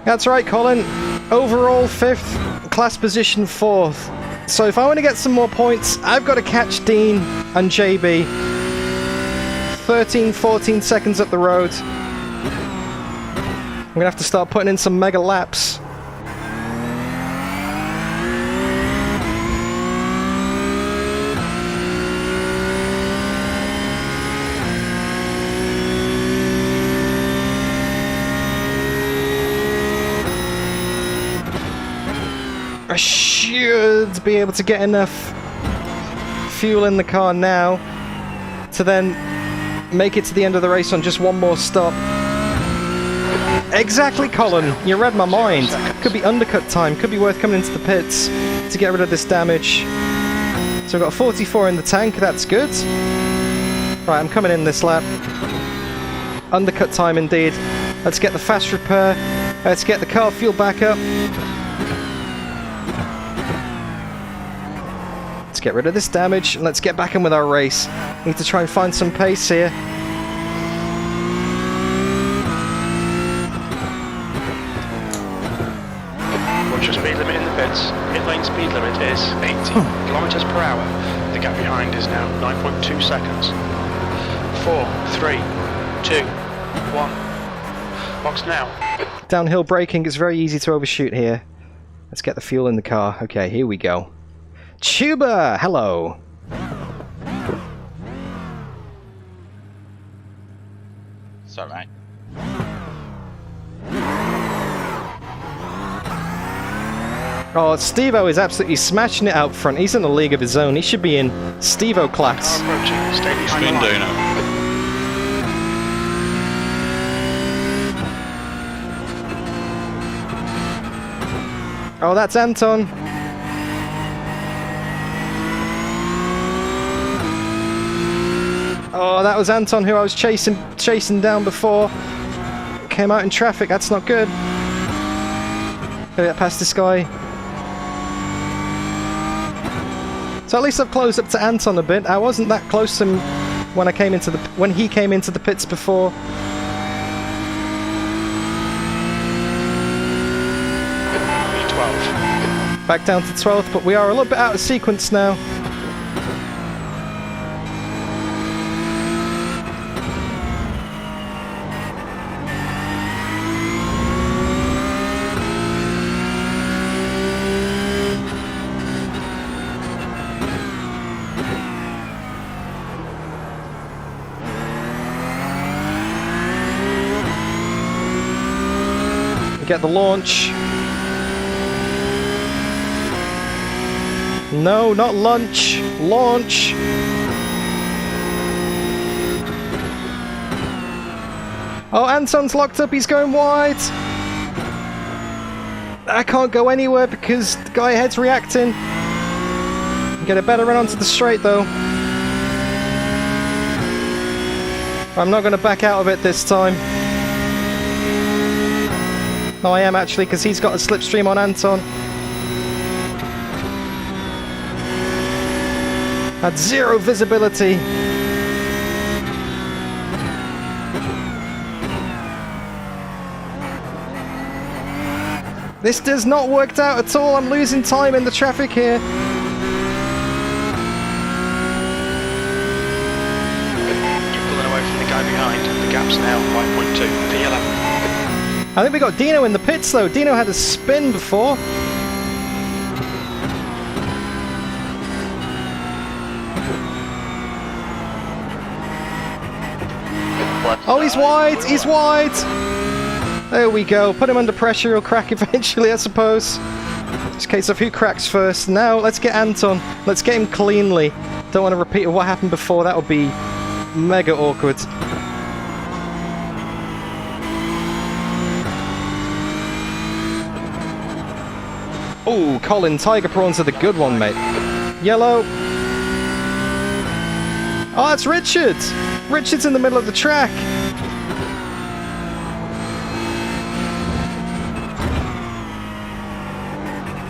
That's right, Colin. Overall 5th, class position 4th. So if I want to get some more points, I've got to catch Dean and JB. 13, 14 seconds up the road. I'm going to have to start putting in some mega laps. I should be able to get enough fuel in the car now to then make it to the end of the race on just one more stop. Exactly, Colin. You read my mind. Could be undercut time. Could be worth coming into the pits to get rid of this damage. So I've got 44 in the tank. That's good. Right, I'm coming in this lap. Undercut time indeed. Let's get the fast repair. Let's get the car fuel back up. Let's get rid of this damage and let's get back in with our race. Need to try and find some pace here. What's your speed limit in the pits? Pit lane speed limit is 80 kilometers per hour. The gap behind is now 9.2 seconds. 4, 3, 2, 1. Box now. Downhill braking is very easy to overshoot here. Let's get the fuel in the car. Okay, here we go. Tuba, hello. Sorry, mate. Oh, Steve-O is absolutely smashing it out front. He's in a league of his own. He should be in Steve-O class. Approaching, stay behind the Spin line. Dino. Oh, that's Anton. Oh, that was Anton who I was chasing down before. Came out in traffic, that's not good. Gotta get past this guy. So at least I've closed up to Anton a bit. I wasn't that close to him when he came into the pits before. B12. Back down to 12th, but we are a little bit out of sequence now. get the launch. No, not lunch. Launch. Oh, Anton's locked up. He's going wide. I can't go anywhere because the guy ahead's reacting. Get a better run onto the straight, though. I'm not going to back out of it this time. No, I am actually, because he's got a slipstream on Anton. At 0 visibility. This does not work out at all. I'm losing time in the traffic here. You're pulling away from the guy behind. The gap's now 5.2 for yellow. I think we got Dino in the pits though. Dino had a spin before. Oh, he's wide! He's wide! There we go. Put him under pressure. He'll crack eventually, I suppose. It's a case of who cracks first. Now, let's get Anton. Let's get him cleanly. Don't want to repeat what happened before. That would be mega awkward. Oh, Colin, Tiger Prawns are the good one, mate. Yellow. Oh, that's Richard! Richard's in the middle of the track.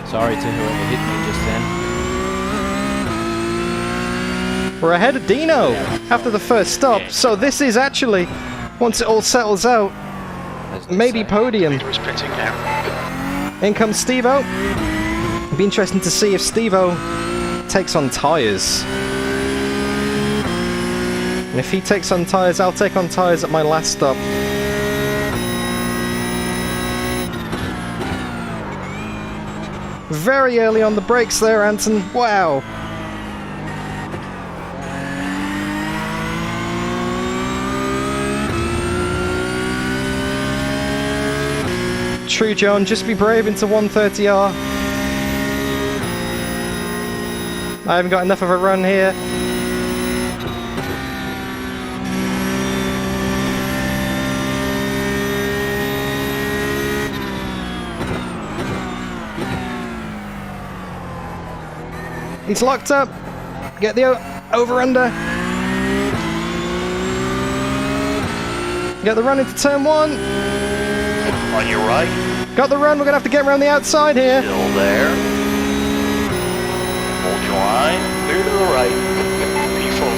Sorry to whoever hit me just then. We're ahead of Dino after the first stop. So this is actually, once it all settles out, maybe podium. Leader is pitting now. In comes Steve-O. It'd be interesting to see if Steve-O takes on tyres. And if he takes on tyres, I'll take on tyres at my last stop. Very early on the brakes there, Anton. Wow. True, John. Just be brave into 130R. I haven't got enough of a run here. He's locked up. Get the over-under. Get the run into turn 1. On your right. Got the run. We're going to have to get around the outside here. Still there. Hold your line. Clear to the right. P4.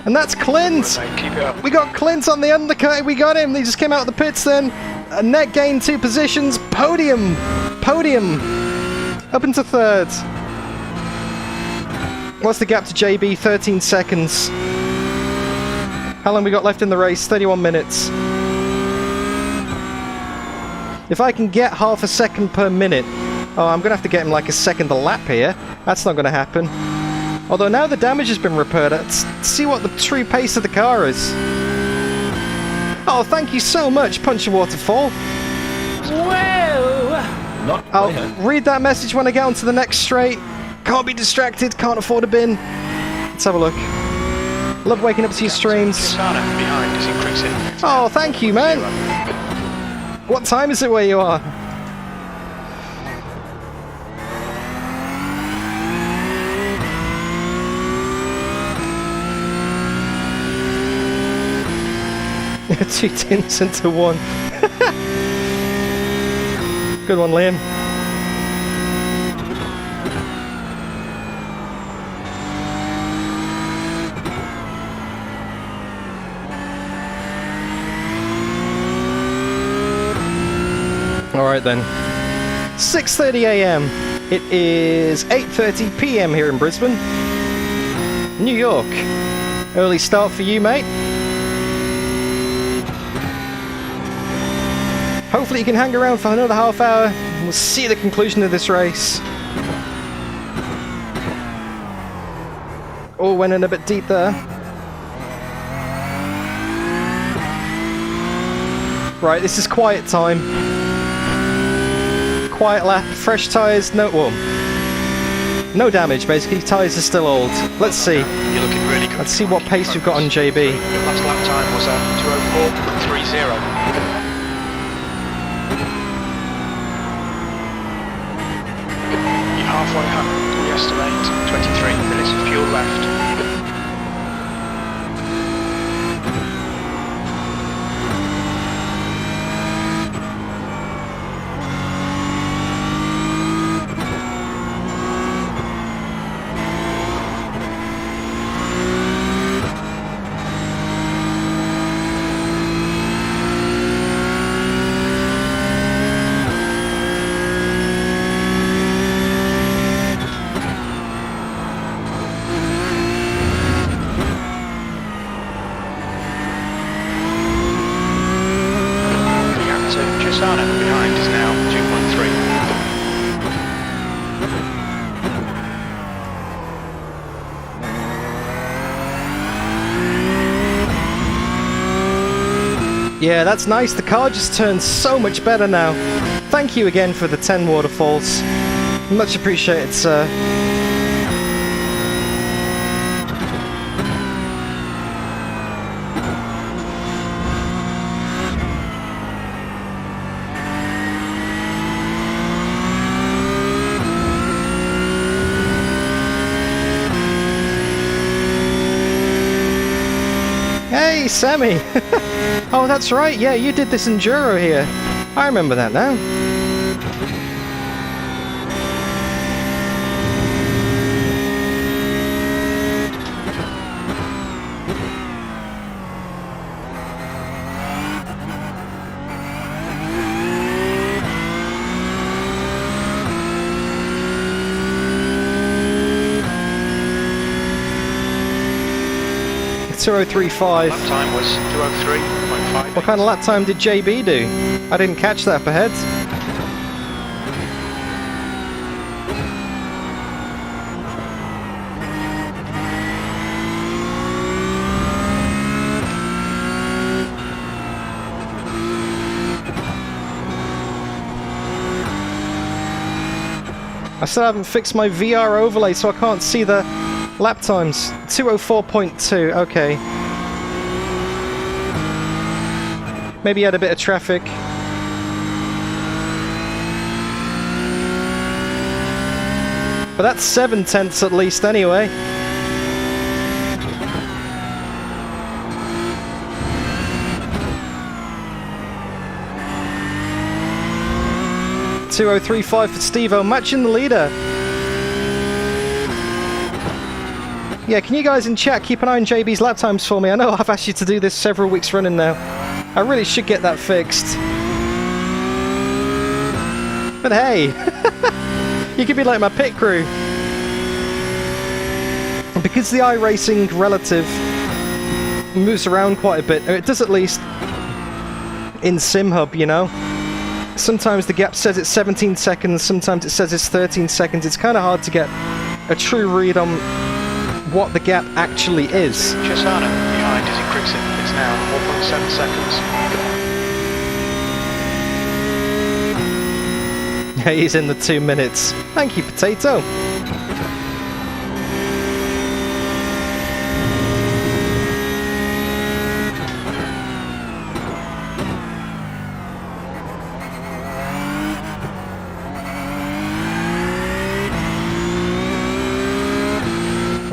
And that's Clint. Mate, keep it up. We got Clint on the undercut. We got him. He just came out of the pits then. A net gain 2 positions. Podium. Podium. Up into 3rd. What's the gap to JB? 13 seconds. How long we got left in the race? 31 minutes. If I can get half a second per minute... Oh, I'm going to have to get him like a second a lap here. That's not going to happen. Although now the damage has been repaired. Let's see what the true pace of the car is. Oh, thank you so much, Punch and Waterfall. Not I'll clear. read that message when I get onto the next straight. Can't be distracted, can't afford a bin. Let's have a look. Love waking up to your streams. Sana behind is increasing. Oh, thank you, man. What time is it where you are? Two tins into one. Good one, Liam. Alright then. 6:30 AM. It is 8:30 PM here in Brisbane. New York. Early start for you, mate. Hopefully you can hang around for another half hour and we'll see the conclusion of this race. Oh, went in a bit deep there. Right, this is quiet time. Quiet lap, fresh tyres, no no damage basically, tyres are still old. Let's see. You're looking really good. Let's see what pace you've got on JB. Your last lap time was 2:04.30. You're halfway home. We estimate 23 minutes of fuel left. Behind is now 2.3. Yeah, that's nice. The car just turns so much better now. Thank you again for the 10 waterfalls. Much appreciated, sir. Hey, Sammy! Oh, that's right, yeah, you did this Enduro here. I remember that now. .2:03.5. Lap time was 2:03.5. What kind of lap time did JB do? I didn't catch that up ahead. I still haven't fixed my VR overlay, so I can't see the lap times. 2:04.2, okay. Maybe you had a bit of traffic. But that's 7/10 at least anyway. .2:03.5 for Steve-O, matching the leader. Yeah, can you guys in chat keep an eye on JB's lap times for me? I know I've asked you to do this several weeks running now. I really should get that fixed. But hey, you could be like my pit crew. Because the iRacing relative moves around quite a bit, or it does at least in SimHub, you know? Sometimes the gap says it's 17 seconds, sometimes it says it's 13 seconds. It's kind of hard to get a true read on what the gap actually is. Chisano behind is increasing. It's now 4.7 seconds. Yeah, he's in the 2 minutes. Thank you, Potato.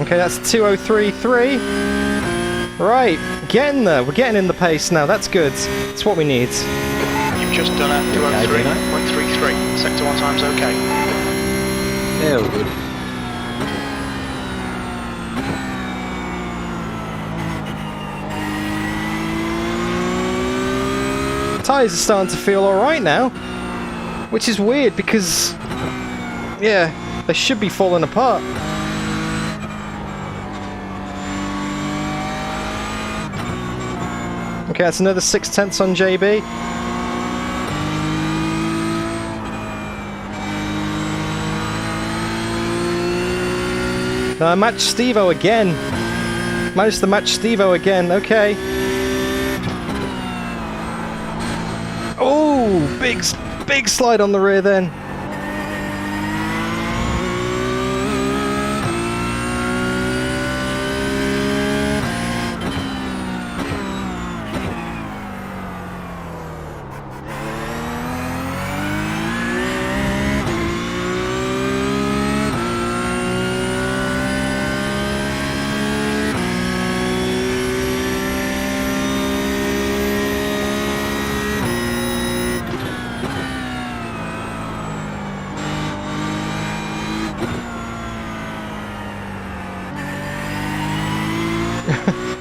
Okay, that's 2:03.3. Right, getting there. We're getting in the pace now. That's good. That's what we need. You've just done a 2:03.33. Sector 1 time's okay. Yeah, all good. Tyres are starting to feel alright now. Which is weird because, yeah, they should be falling apart. Okay, that's another 6/10 on JB. Match Steve-O again. Managed to match Steve-O again, okay. Ooh, big slide on the rear then.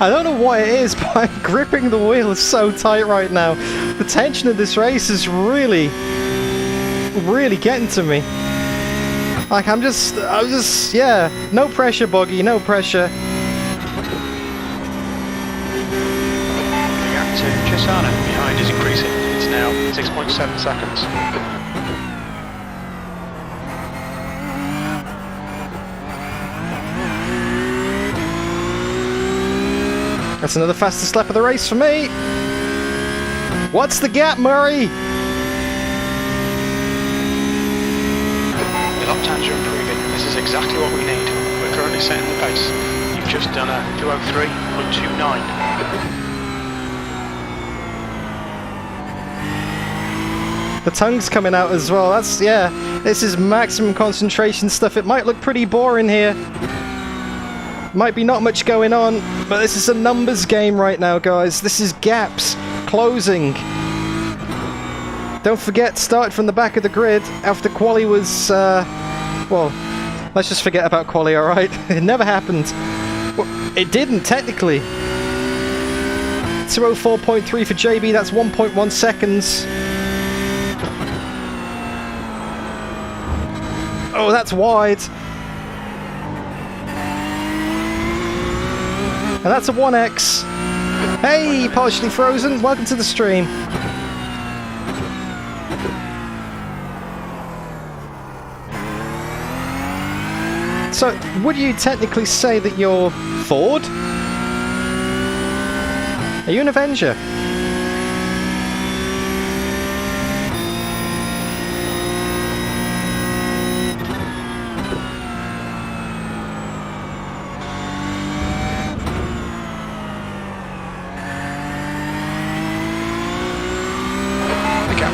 I don't know what it is, but I'm gripping the wheel so tight right now. The tension of this race is really getting to me. Like, I'm just, yeah, no pressure, Boggy, no pressure. The gap to Chisana behind is increasing. It's now 6.7 seconds. That's another fastest lap of the race for me. What's the gap, Murray? The lap times are improving. This is exactly what we need. We're currently setting the pace. You've just done a 2:03.29. The tongue's coming out as well. That's, yeah, this is maximum concentration stuff. It might look pretty boring here. Might be not much going on, but this is a numbers game right now, guys. This is gaps closing. Don't forget, start from the back of the grid after quali was, well, let's just forget about quali, alright? It never happened. Well, it didn't, technically. 2:04.3 for JB, that's 1.1 seconds. Oh, that's wide. And that's a 1X. Hey, partially frozen. Welcome to the stream. So, would you technically say that you're Ford? Are you an Avenger?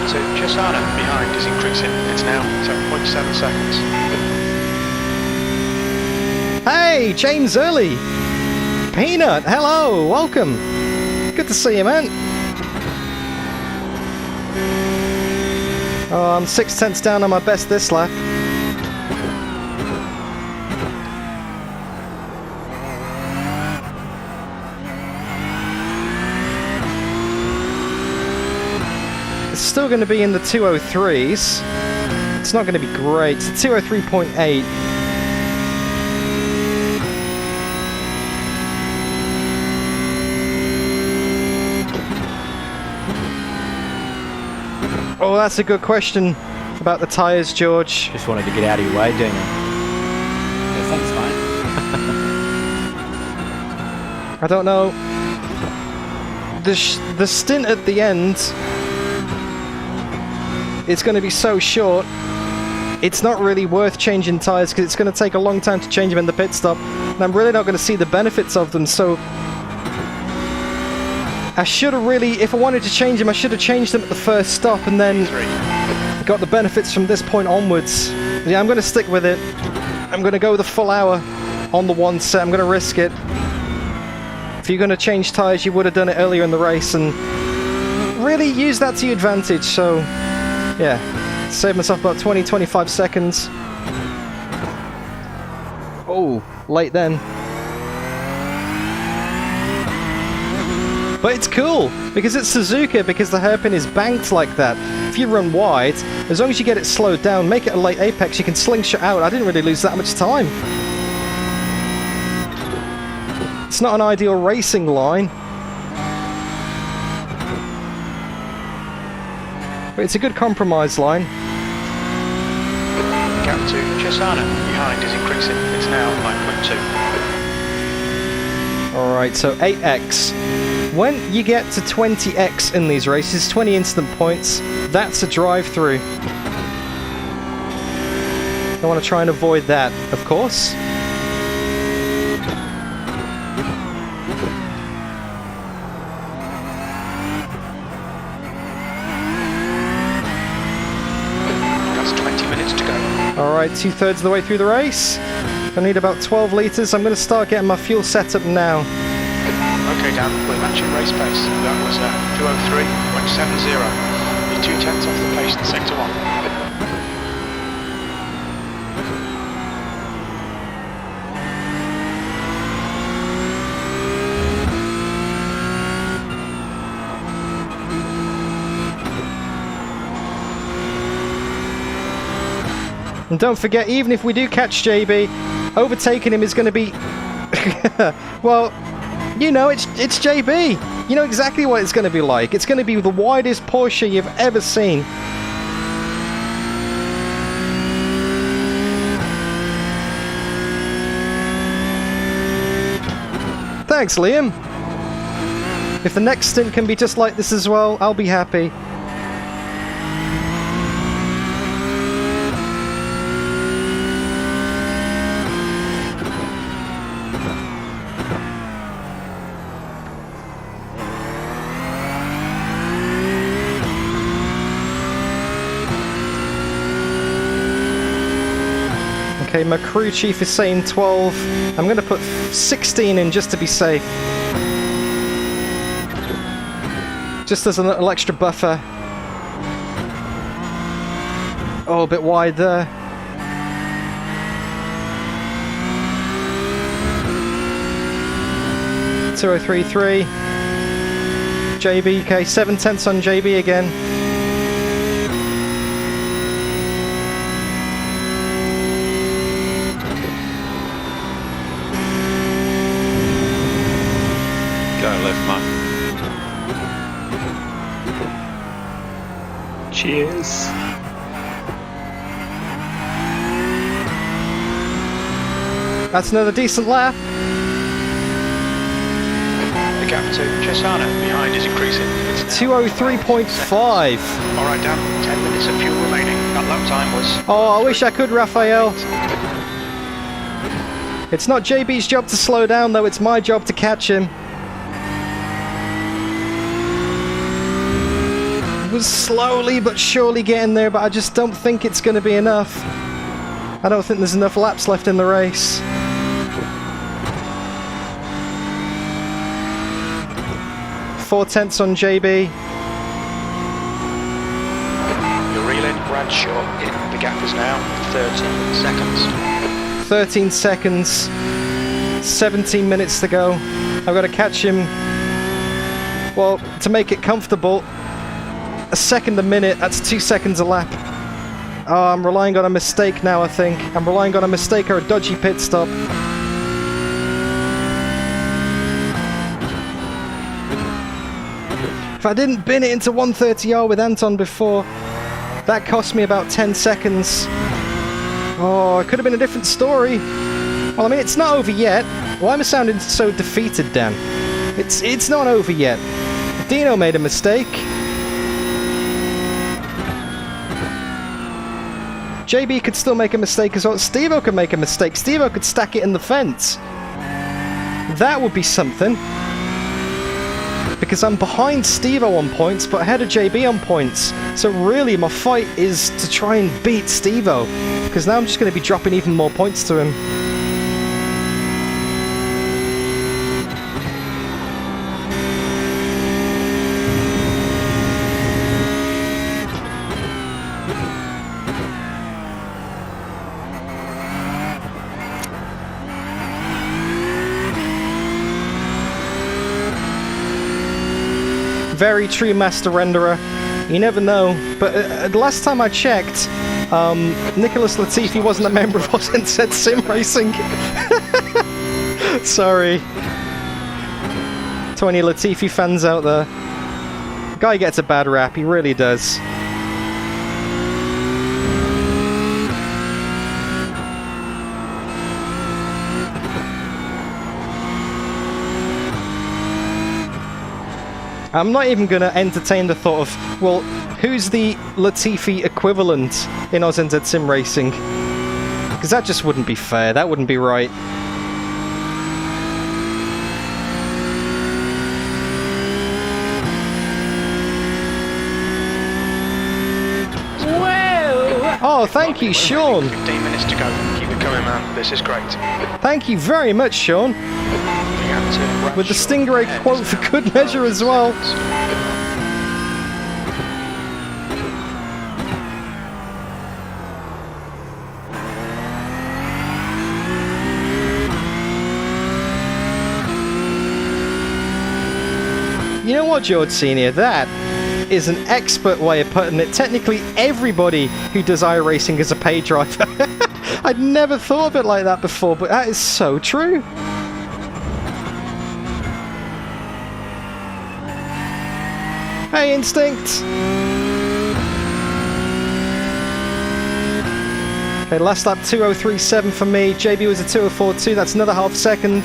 To Chisana behind is increasing. It's now 7.7 seconds. Hey, James Early! Peanut, hello, welcome. Good to see you, man. Oh, I'm 6/10 down on my best this lap. It's still going to be in the 203s. It's not going to be great. It's 203.8. Oh, that's a good question about the tyres, George. Just wanted to get out of your way, Daniel. Yeah, thanks, mate. I don't know. The stint at the end, it's going to be so short, it's not really worth changing tyres because it's going to take a long time to change them in the pit stop, and I'm really not going to see the benefits of them, so I should have really, if I wanted to change them, I should have changed them at the first stop and then got the benefits from this point onwards. Yeah, I'm going to stick with it. I'm going to go the full hour on the one set. I'm going to risk it. If you're going to change tyres, you would have done it earlier in the race and really use that to your advantage, so yeah, save myself about 20-25 seconds. Oh, late then. But it's cool, because it's Suzuka, because the hairpin is banked like that. If you run wide, as long as you get it slowed down, make it a late apex, you can slingshot out. I didn't really lose that much time. It's not an ideal racing line, but it's a good compromise line. Gap to Chisana behind is increasing. It's now 9.2. Alright, so 8x. When you get to 20x in these races, 20 instant points, that's a drive-through. I want to try and avoid that, of course. That's 20 minutes to go. Alright, 2/3 of the way through the race. I need about 12 litres. I'm going to start getting my fuel set up now. Okay, Dan, we're matching race pace. That was 2:03.70. You're 2/10 off the pace in sector 1. And don't forget, even if we do catch JB, overtaking him is going to be... well, you know, it's JB. You know exactly what it's going to be like. It's going to be the widest Porsche you've ever seen. Thanks, Liam. If the next stint can be just like this as well, I'll be happy. Okay, my crew chief is saying 12. I'm going to put 16 in just to be safe. Just as a little extra buffer. Oh, a bit wide there. .2033. JB, okay, 7/10 on JB again. Cheers. That's another decent lap. The gap to Cesana behind is increasing. It's now 2:03.5. Alright, Dan, 10 minutes of fuel remaining. That lap time was... Oh, I wish I could, Raphael. It's not JB's job to slow down, though. It's my job to catch him. Was slowly but surely getting there, but I just don't think it's going to be enough. I don't think there's enough laps left in the race. .4 on JB. You're reeling, Brad short. The gap is now 13 seconds. 13 seconds. 17 minutes to go. I've got to catch him. Well, to make it comfortable, a second a minute, that's 2 seconds a lap. Oh, I'm relying on a mistake now, I think. I'm relying on a mistake or a dodgy pit stop. If I didn't bin it into 130R with Anton before, that cost me about 10 seconds. Oh, it could have been a different story. Well, I mean, it's not over yet. Why am I sounding so defeated, Dan? It's not over yet. Dino made a mistake. JB could still make a mistake as well. Steve-O could make a mistake. Steve-O could stack it in the fence. That would be something. Because I'm behind Steve-O on points, but ahead of JB on points. So really, my fight is to try and beat Steve-O. Because now I'm just going to be dropping even more points to him. Very true, Master Renderer. You never know. But last time I checked, Nicholas Latifi wasn't a member of AUSNZ SimRacing. Sorry. To any Latifi fans out there. Guy gets a bad rap, he really does. I'm not even going to entertain the thought of, well, who's the Latifi equivalent in AUSNZ SimRacing? Because that just wouldn't be fair. That wouldn't be right. Oh, thank you, Sean. 15 minutes to go. Keep it coming, man. This is great. Thank you very much, Sean. With the Stingray quote for good measure as well. You know what, George Senior? That is an expert way of putting it. Technically, everybody who does iRacing is a paid driver. I'd never thought of it like that before, but that is so true. Hey, Instinct! Okay, last lap 2037 for me. JB was a 2042. That's another half second.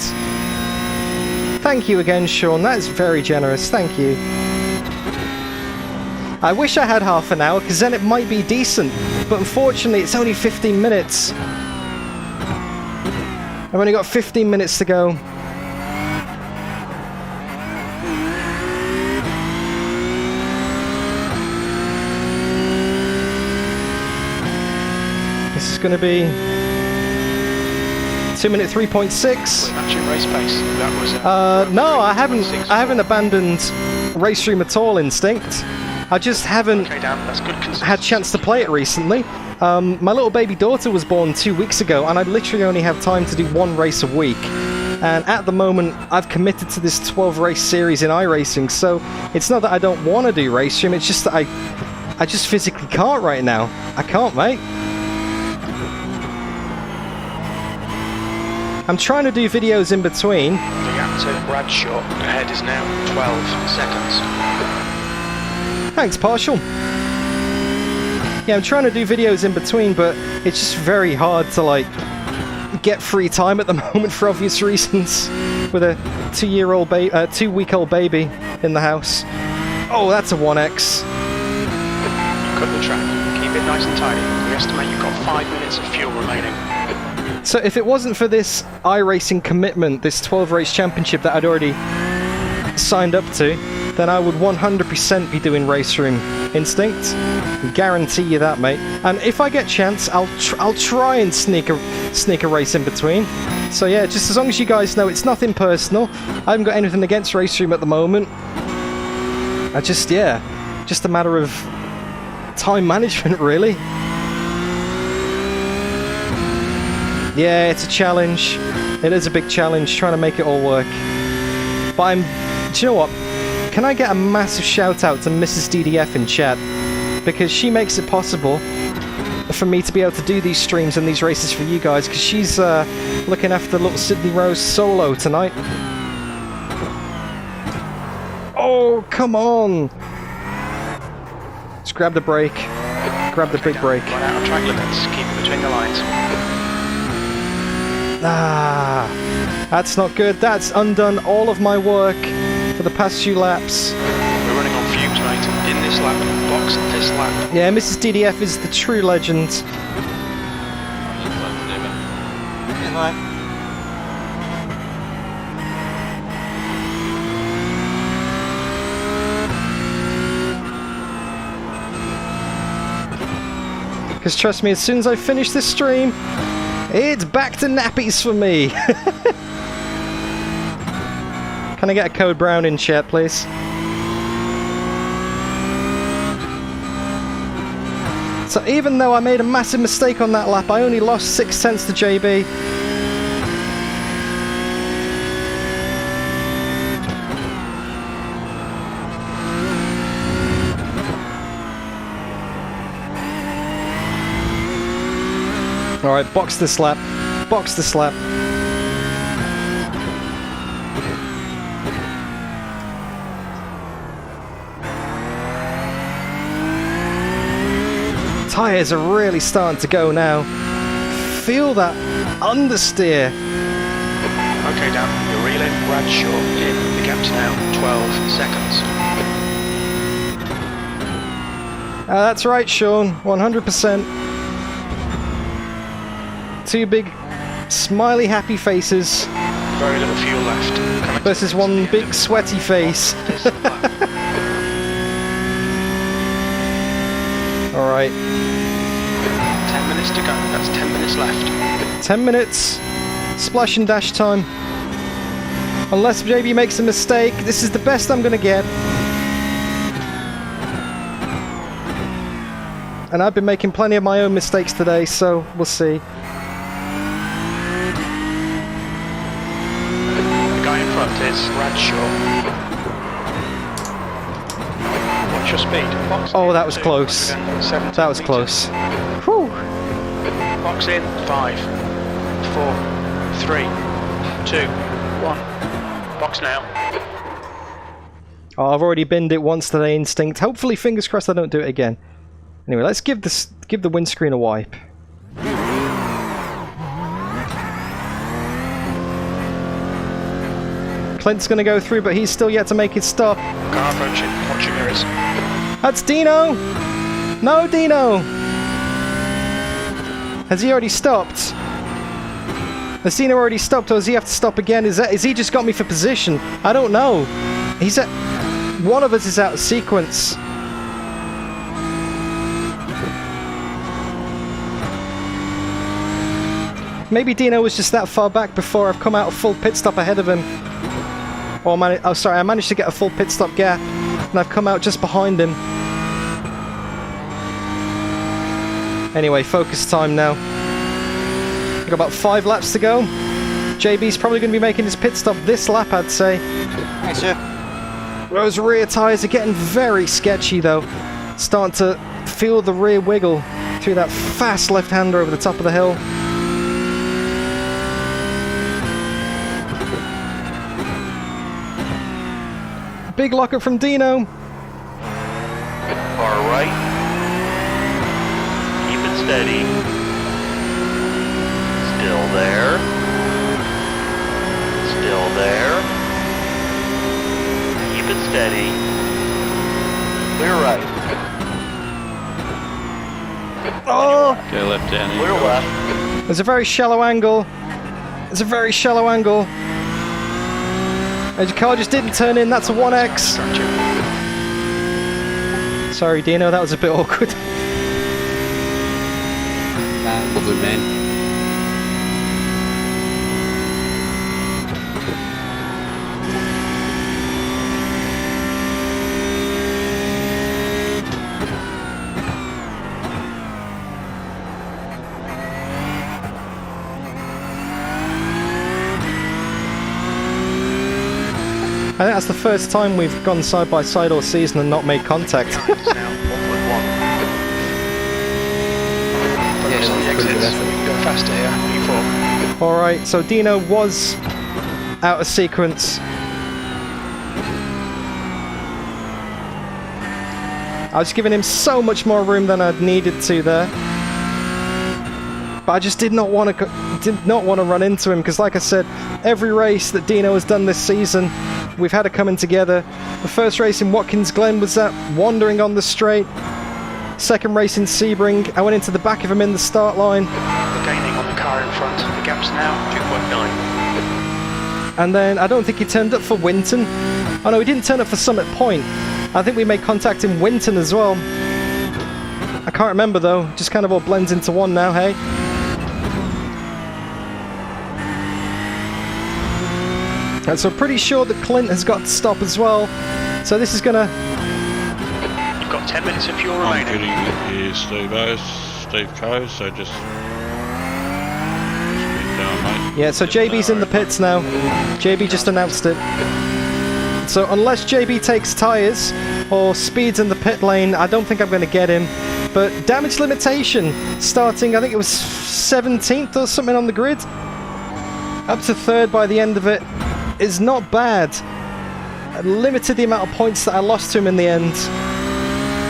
Thank you again, Sean. That is very generous. Thank you. I wish I had half an hour, because then it might be decent. But unfortunately, it's only 15 minutes. I've only got 15 minutes to go. This is going to be 2-minute 3.6. Matching race pace. That was. No, I haven't abandoned race room at all, Instinct. I just haven't had a chance to play it recently. My little baby daughter was born 2 weeks ago, and I literally only have time to do one race a week. And at the moment, I've committed to this 12-race series in iRacing, so it's not that I don't want to do race stream, it's just that I just physically can't right now. I can't, mate. I'm trying to do videos in between. The gap to Bradshaw ahead is now 12 seconds. Thanks, Partial. Yeah, I'm trying to do videos in between, but it's just very hard to, like, get free time at the moment for obvious reasons. With a 2-week-old baby in the house. Oh, that's a 1X. Cut the track. Keep it nice and tidy. We estimate you've got 5 minutes of fuel remaining. So if it wasn't for this iRacing commitment, this 12-race championship that I'd already signed up to, then I would 100% be doing race room, Instinct. Guarantee you that, mate. And if I get a chance, I'll try and sneak a race in between. So yeah, just as long as you guys know, it's nothing personal. I haven't got anything against race room at the moment. Just a matter of time management, really. Yeah, it's a challenge. It is a big challenge trying to make it all work. But do you know what? Can I get a massive shout out to Mrs. DDF in chat? Because she makes it possible for me to be able to do these streams and these races for you guys, because she's looking after little Sydney Rose solo tonight. Oh, come on! Just grab the brake. Grab the big brake. Run out of track limits. Keep it between the lines. Ah, that's not good. That's undone all of my work for the past few laps. We're running on fumes, mate. In this lap, box this lap. Yeah, Mrs. DDF is the true legend. Because trust me, as soon as I finish this stream, it's back to nappies for me. Can I get a code brown in chat, please? So even though I made a massive mistake on that lap, I only lost 6 cents to JB. Alright, box this lap. Box this lap. Tyres are really starting to go now. Feel that understeer. Okay, Dan, you're Reel in, Bradshaw in. The gap's now 12 seconds. That's right, Sean. 100%. Two big, smiley, happy faces Very little fuel left. Coming versus one big, sweaty face. All right. 10 minutes to go. That's 10 minutes left. 10 minutes. Splash and dash time. Unless JB makes a mistake, this is the best I'm going to get. And I've been making plenty of my own mistakes today, so we'll see. The guy in front is Bradshaw. Watch your speed. Box Oh, in, that was 2, close. 117 That was meters. close. Whew. Box in. 5, 4, 3, 2, 1. Box now. Oh, I've already binned it once today, Instinct. Hopefully, fingers crossed, I don't do it again. Anyway, let's give the windscreen a wipe. Clint's going to go through, but he's still yet to make his stop. Car approaching. Watch your mirrors. That's Dino! No, Dino! Has he already stopped? Has Dino already stopped, or does he have to stop again? Is he just got me for position? I don't know. He's at... One of us is out of sequence. Maybe Dino was just that far back before I've come out a full pit stop ahead of him. Or I managed to get a full pit stop gap, and I've come out just behind him. Anyway, focus time now. We've got about 5 laps to go. JB's probably going to be making his pit stop this lap, I'd say. Thanks, sir. Those rear tyres are getting very sketchy, though. Starting to feel the rear wiggle through that fast left-hander over the top of the hill. Big lockup from Dino. Far right. Keep it steady. Still there. Still there. Keep it steady. Clear right. Oh! Go left down Clear here. left. There's a very shallow angle. There's a very shallow angle. And your car just didn't turn in. That's a 1X. Sorry, Dino. That was a bit awkward. All good, man. I think that's the first time we've gone side by side all season and not made contact. It's now 1.1. Focus on the pretty good exits. effort. We can go faster here. P4. Alright, so Dino was out of sequence. I was giving him so much more room than I'd needed to there. But I just did not want to run into him because, like I said, every race that Dino has done this season, we've had it coming together. The first race in Watkins Glen was that wandering on the straight. Second race in Sebring, I went into the back of him in the start line. We're gaining on the car in front. The gap's now 2.9. And then I don't think he turned up for Winton. Oh no, he didn't turn up for Summit Point. I think we made contact in Winton as well. I can't remember though, just kind of all blends into one now, hey? And so pretty sure that Clint has got to stop as well. So this is gonna... You've got 10 minutes of fuel I'm remaining. getting here, Steve Co, so just speed down, mate. Yeah, so JB's in the pits now. JB just announced it. So unless JB takes tyres or speeds in the pit lane, I don't think I'm going to get him. But damage limitation starting, I think it was 17th or something on the grid. Up to 3rd by the end of it is not bad. I limited the amount of points that I lost to him in the end.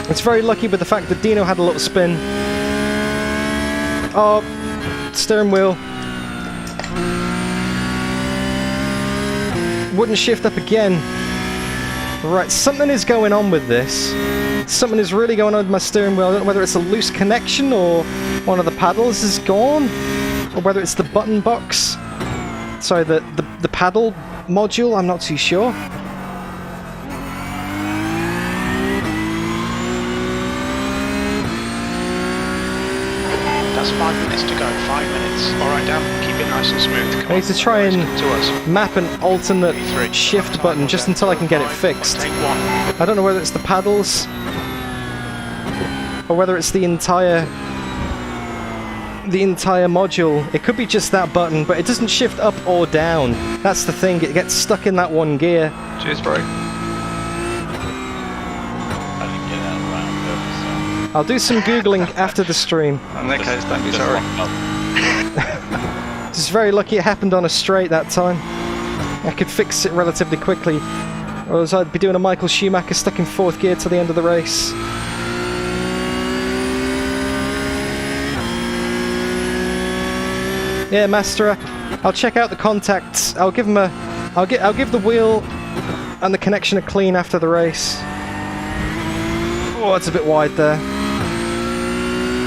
It's very lucky with the fact that Dino had a little spin. Oh, steering wheel. wouldn't shift up again. Right, something is going on with this. Something is really going on with my steering wheel. I don't know whether it's a loose connection or one of the paddles is gone, or whether it's the button box. Sorry, the paddle module, I'm not too sure. That's 5 minutes to go. 5 minutes. All right, Dan. Keep it nice and smooth. Come I need to try and to us. map an alternate shift button just until I can get it fixed. Take one. I don't know whether it's the paddles or whether it's the entire module. It could be just that button, but it doesn't shift up or down. That's the thing. It gets stuck in that one gear. Cheers, bro. I'll do some Googling after the stream. In that case, don't be sorry. Just very lucky it happened on a straight that time. I could fix it relatively quickly. Or else I'd be doing a Michael Schumacher stuck in 4th gear till the end of the race. Yeah, Master, I'll check out the contacts. I'll give the wheel and the connection a clean after the race. Oh, it's a bit wide there.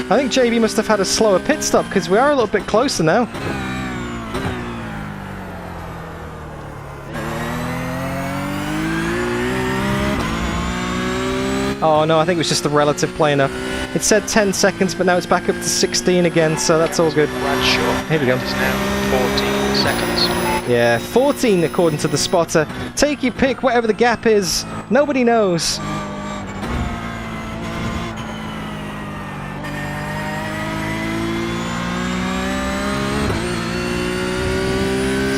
I think JB must have had a slower pit stop because we are a little bit closer now. Oh no, I think it was just the relative playing up. It said 10 seconds, but now it's back up to 16 again, so that's all good. Bradshaw. Here we go. It's now 14 seconds. Yeah, 14 according to the spotter. Take your pick, whatever the gap is. Nobody knows.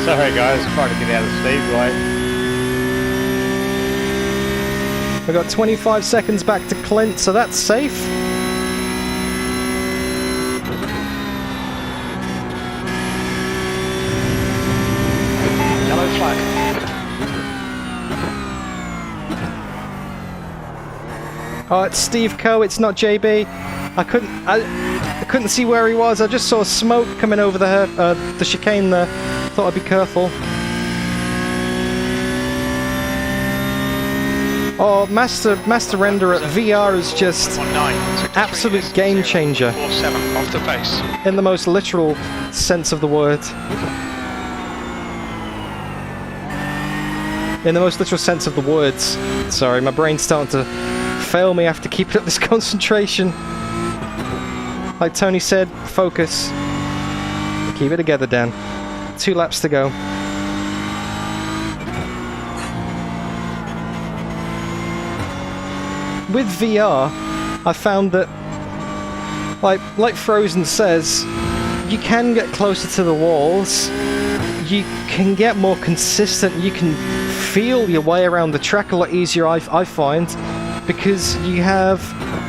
Sorry guys, I'm trying to get out of Steve's way. We've got 25 seconds back to Clint, so that's safe. Yellow flag. Oh, it's Steve Coe, it's not JB. I couldn't see where he was. I just saw smoke coming over the chicane there. Thought I'd be careful. Oh, Master Renderer VR is just 1-9. absolute game changer 4-7 off the pace. in the most literal sense of the word. In the most literal sense of the words. Sorry, my brain's starting to fail me after keeping up this concentration. Like Tony said, focus. Keep it together, Dan. 2 laps to go. With VR, I found that, like Frozen says, you can get closer to the walls. You can get more consistent. You can feel your way around the track a lot easier, I find, because you have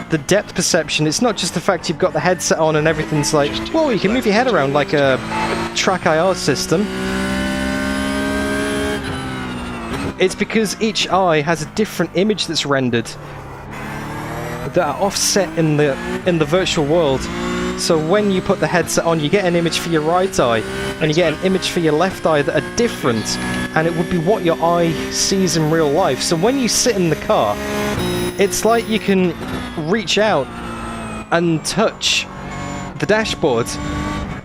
the depth perception. It's not just the fact you've got the headset on and everything's like, whoa, you can move your head around like a track IR system. It's because each eye has a different image that's rendered that are offset in the virtual world. So when you put the headset on, you get an image for your right eye and you get an image for your left eye that are different, and it would be what your eye sees in real life. So when you sit in the car, it's like you can reach out and touch the dashboard.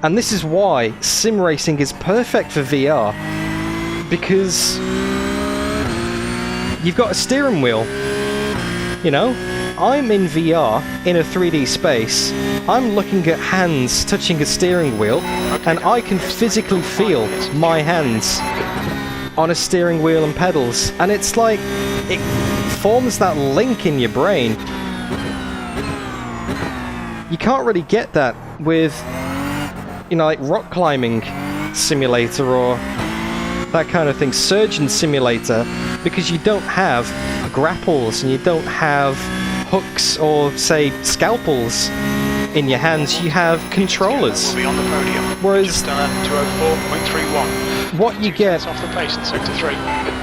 And this is why sim racing is perfect for VR, because you've got a steering wheel. You know, I'm in VR in a 3D space. I'm looking at hands touching a steering wheel, and I can physically feel my hands on a steering wheel and pedals, and it's like it forms that link in your brain. You can't really get that with, you know, like rock climbing simulator or that kind of thing, surgeon simulator, because you don't have grapples and you don't have hooks or, say, scalpels in your hands. You have controllers. Will be on the podium. Whereas just done at 2:04.31. what you get Off the pace in sector 3.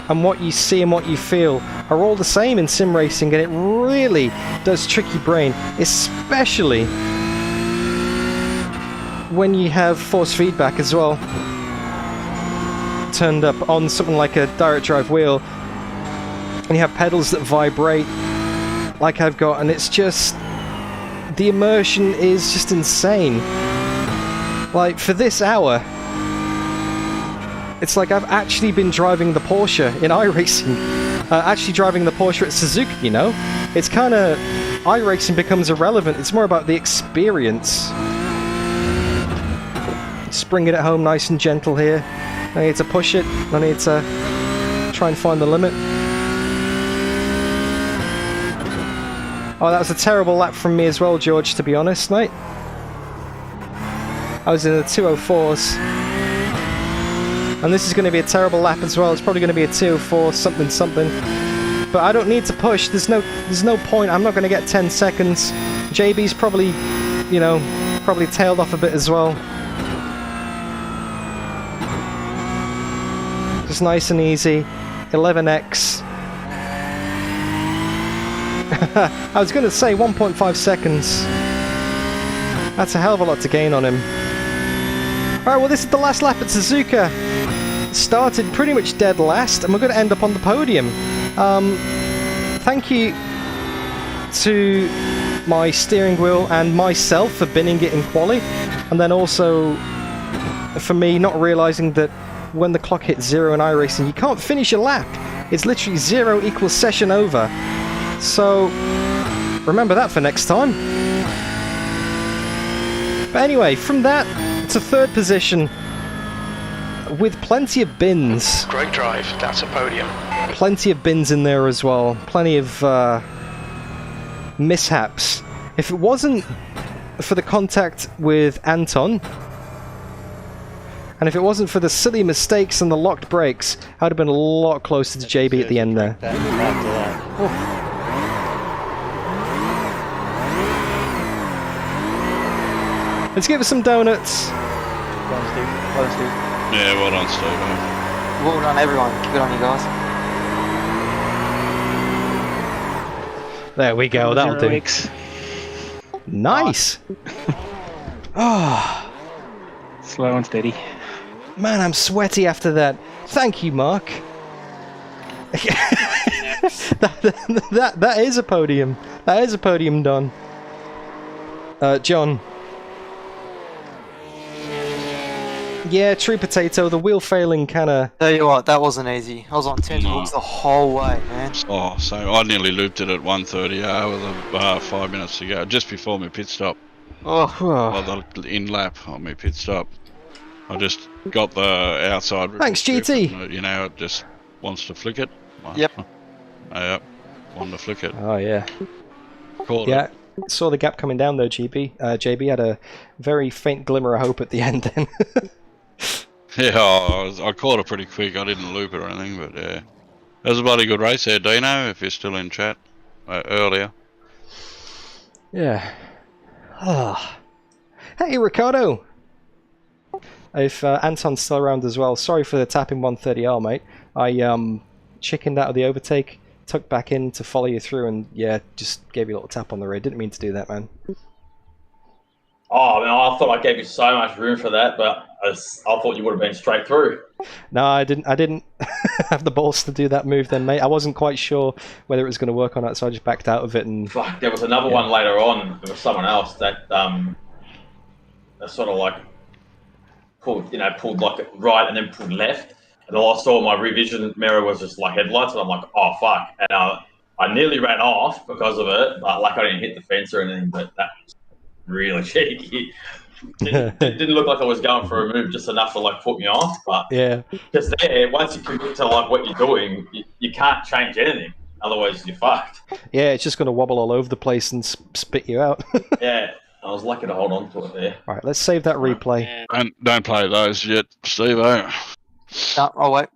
and what you see and what you feel are all the same in sim racing, and it really does trick your brain, especially when you have force feedback as well. turned up on something like a direct drive wheel, and you have pedals that vibrate like I've got, and it's just, the immersion is just insane. Like, for this hour, it's like I've actually been driving the Porsche in iRacing. Actually driving the Porsche at Suzuka, you know? It's kind of... iRacing becomes irrelevant. It's more about the experience. Just bringing it home nice and gentle here. I need to push it. I need to try and find the limit. Oh, that was a terrible lap from me as well, George, to be honest, mate. I was in the 204s. And this is going to be a terrible lap as well. It's probably going to be a 204 something something. But I don't need to push. There's no point. I'm not going to get 10 seconds. JB's probably, you know, probably tailed off a bit as well. Just nice and easy. 11x. I was going to say 1.5 seconds. That's a hell of a lot to gain on him. Alright, well this is the last lap at Suzuka. Started pretty much dead last, and we're going to end up on the podium. Thank you to my steering wheel and myself for binning it in quali, and then also for me not realising that when the clock hits 0 in iRacing, you can't finish a lap. It's literally 0 equals session over. So remember that for next time. But anyway, from that to third position with plenty of bins. Great drive, that's a podium. Plenty of bins in there as well. Plenty of mishaps. If it wasn't for the contact with Anton, and if it wasn't for the silly mistakes and the locked brakes, I would have been a lot closer to JB at the end there. Let's give us some donuts. Well done, Steve. Well done, Steve. Yeah, well done, Steve. Well done, everyone. Good on you guys. There we go, that'll do. Nice! Ah, Slow and steady. man, I'm sweaty after that. Thank you, Mark. that is a podium. That is a podium done. John. Yeah, true potato. The wheel failing kinda... Tell you what, that wasn't easy. I was on 10 hooks the whole way, man. Oh, so I nearly looped it at 1:30 with 5 minutes to go, just before my pit stop. Oh, Well, the in lap on my pit stop. I just got the outside. Thanks, GT. And, you know, it just wants to flick it. Yep. Yep. Wanted to flick it. Oh, yeah. Caught Yeah, it. saw the gap coming down though, JB. JB had a very faint glimmer of hope at the end then. Yeah, I caught it pretty quick. I didn't loop it or anything, but yeah. It was a bloody good race there, Dino, if you're still in chat earlier. Yeah. Ah. Hey, Ricardo! If Anton's still around as well, sorry for the tap in 130R, mate. I chickened out of the overtake, tucked back in to follow you through, and yeah, just gave you a little tap on the rear. Didn't mean to do that, man. Oh, man, I thought I gave you so much room for that, but I thought you would have been straight through. No, I didn't have the balls to do that move then, mate. I wasn't quite sure whether it was going to work or not, so I just backed out of it. And Fuck, there was another one later on. There was someone else that sort of like pulled like right and then pulled left. And all I saw in my rear vision mirror was just like headlights, and I'm like, oh fuck. And I nearly ran off because of it, but like I didn't hit the fence or anything, but that was really cheeky. It didn't look like I was going for a move just enough to like put me off, but yeah, just there, once you commit to like what you're doing, you can't change anything. Otherwise, you're fucked. yeah, it's just going to wobble all over the place and spit you out. Yeah, I was lucky to hold on to it there. All right, let's save that replay. Don't play those yet, Steve-o. no, I'll wait.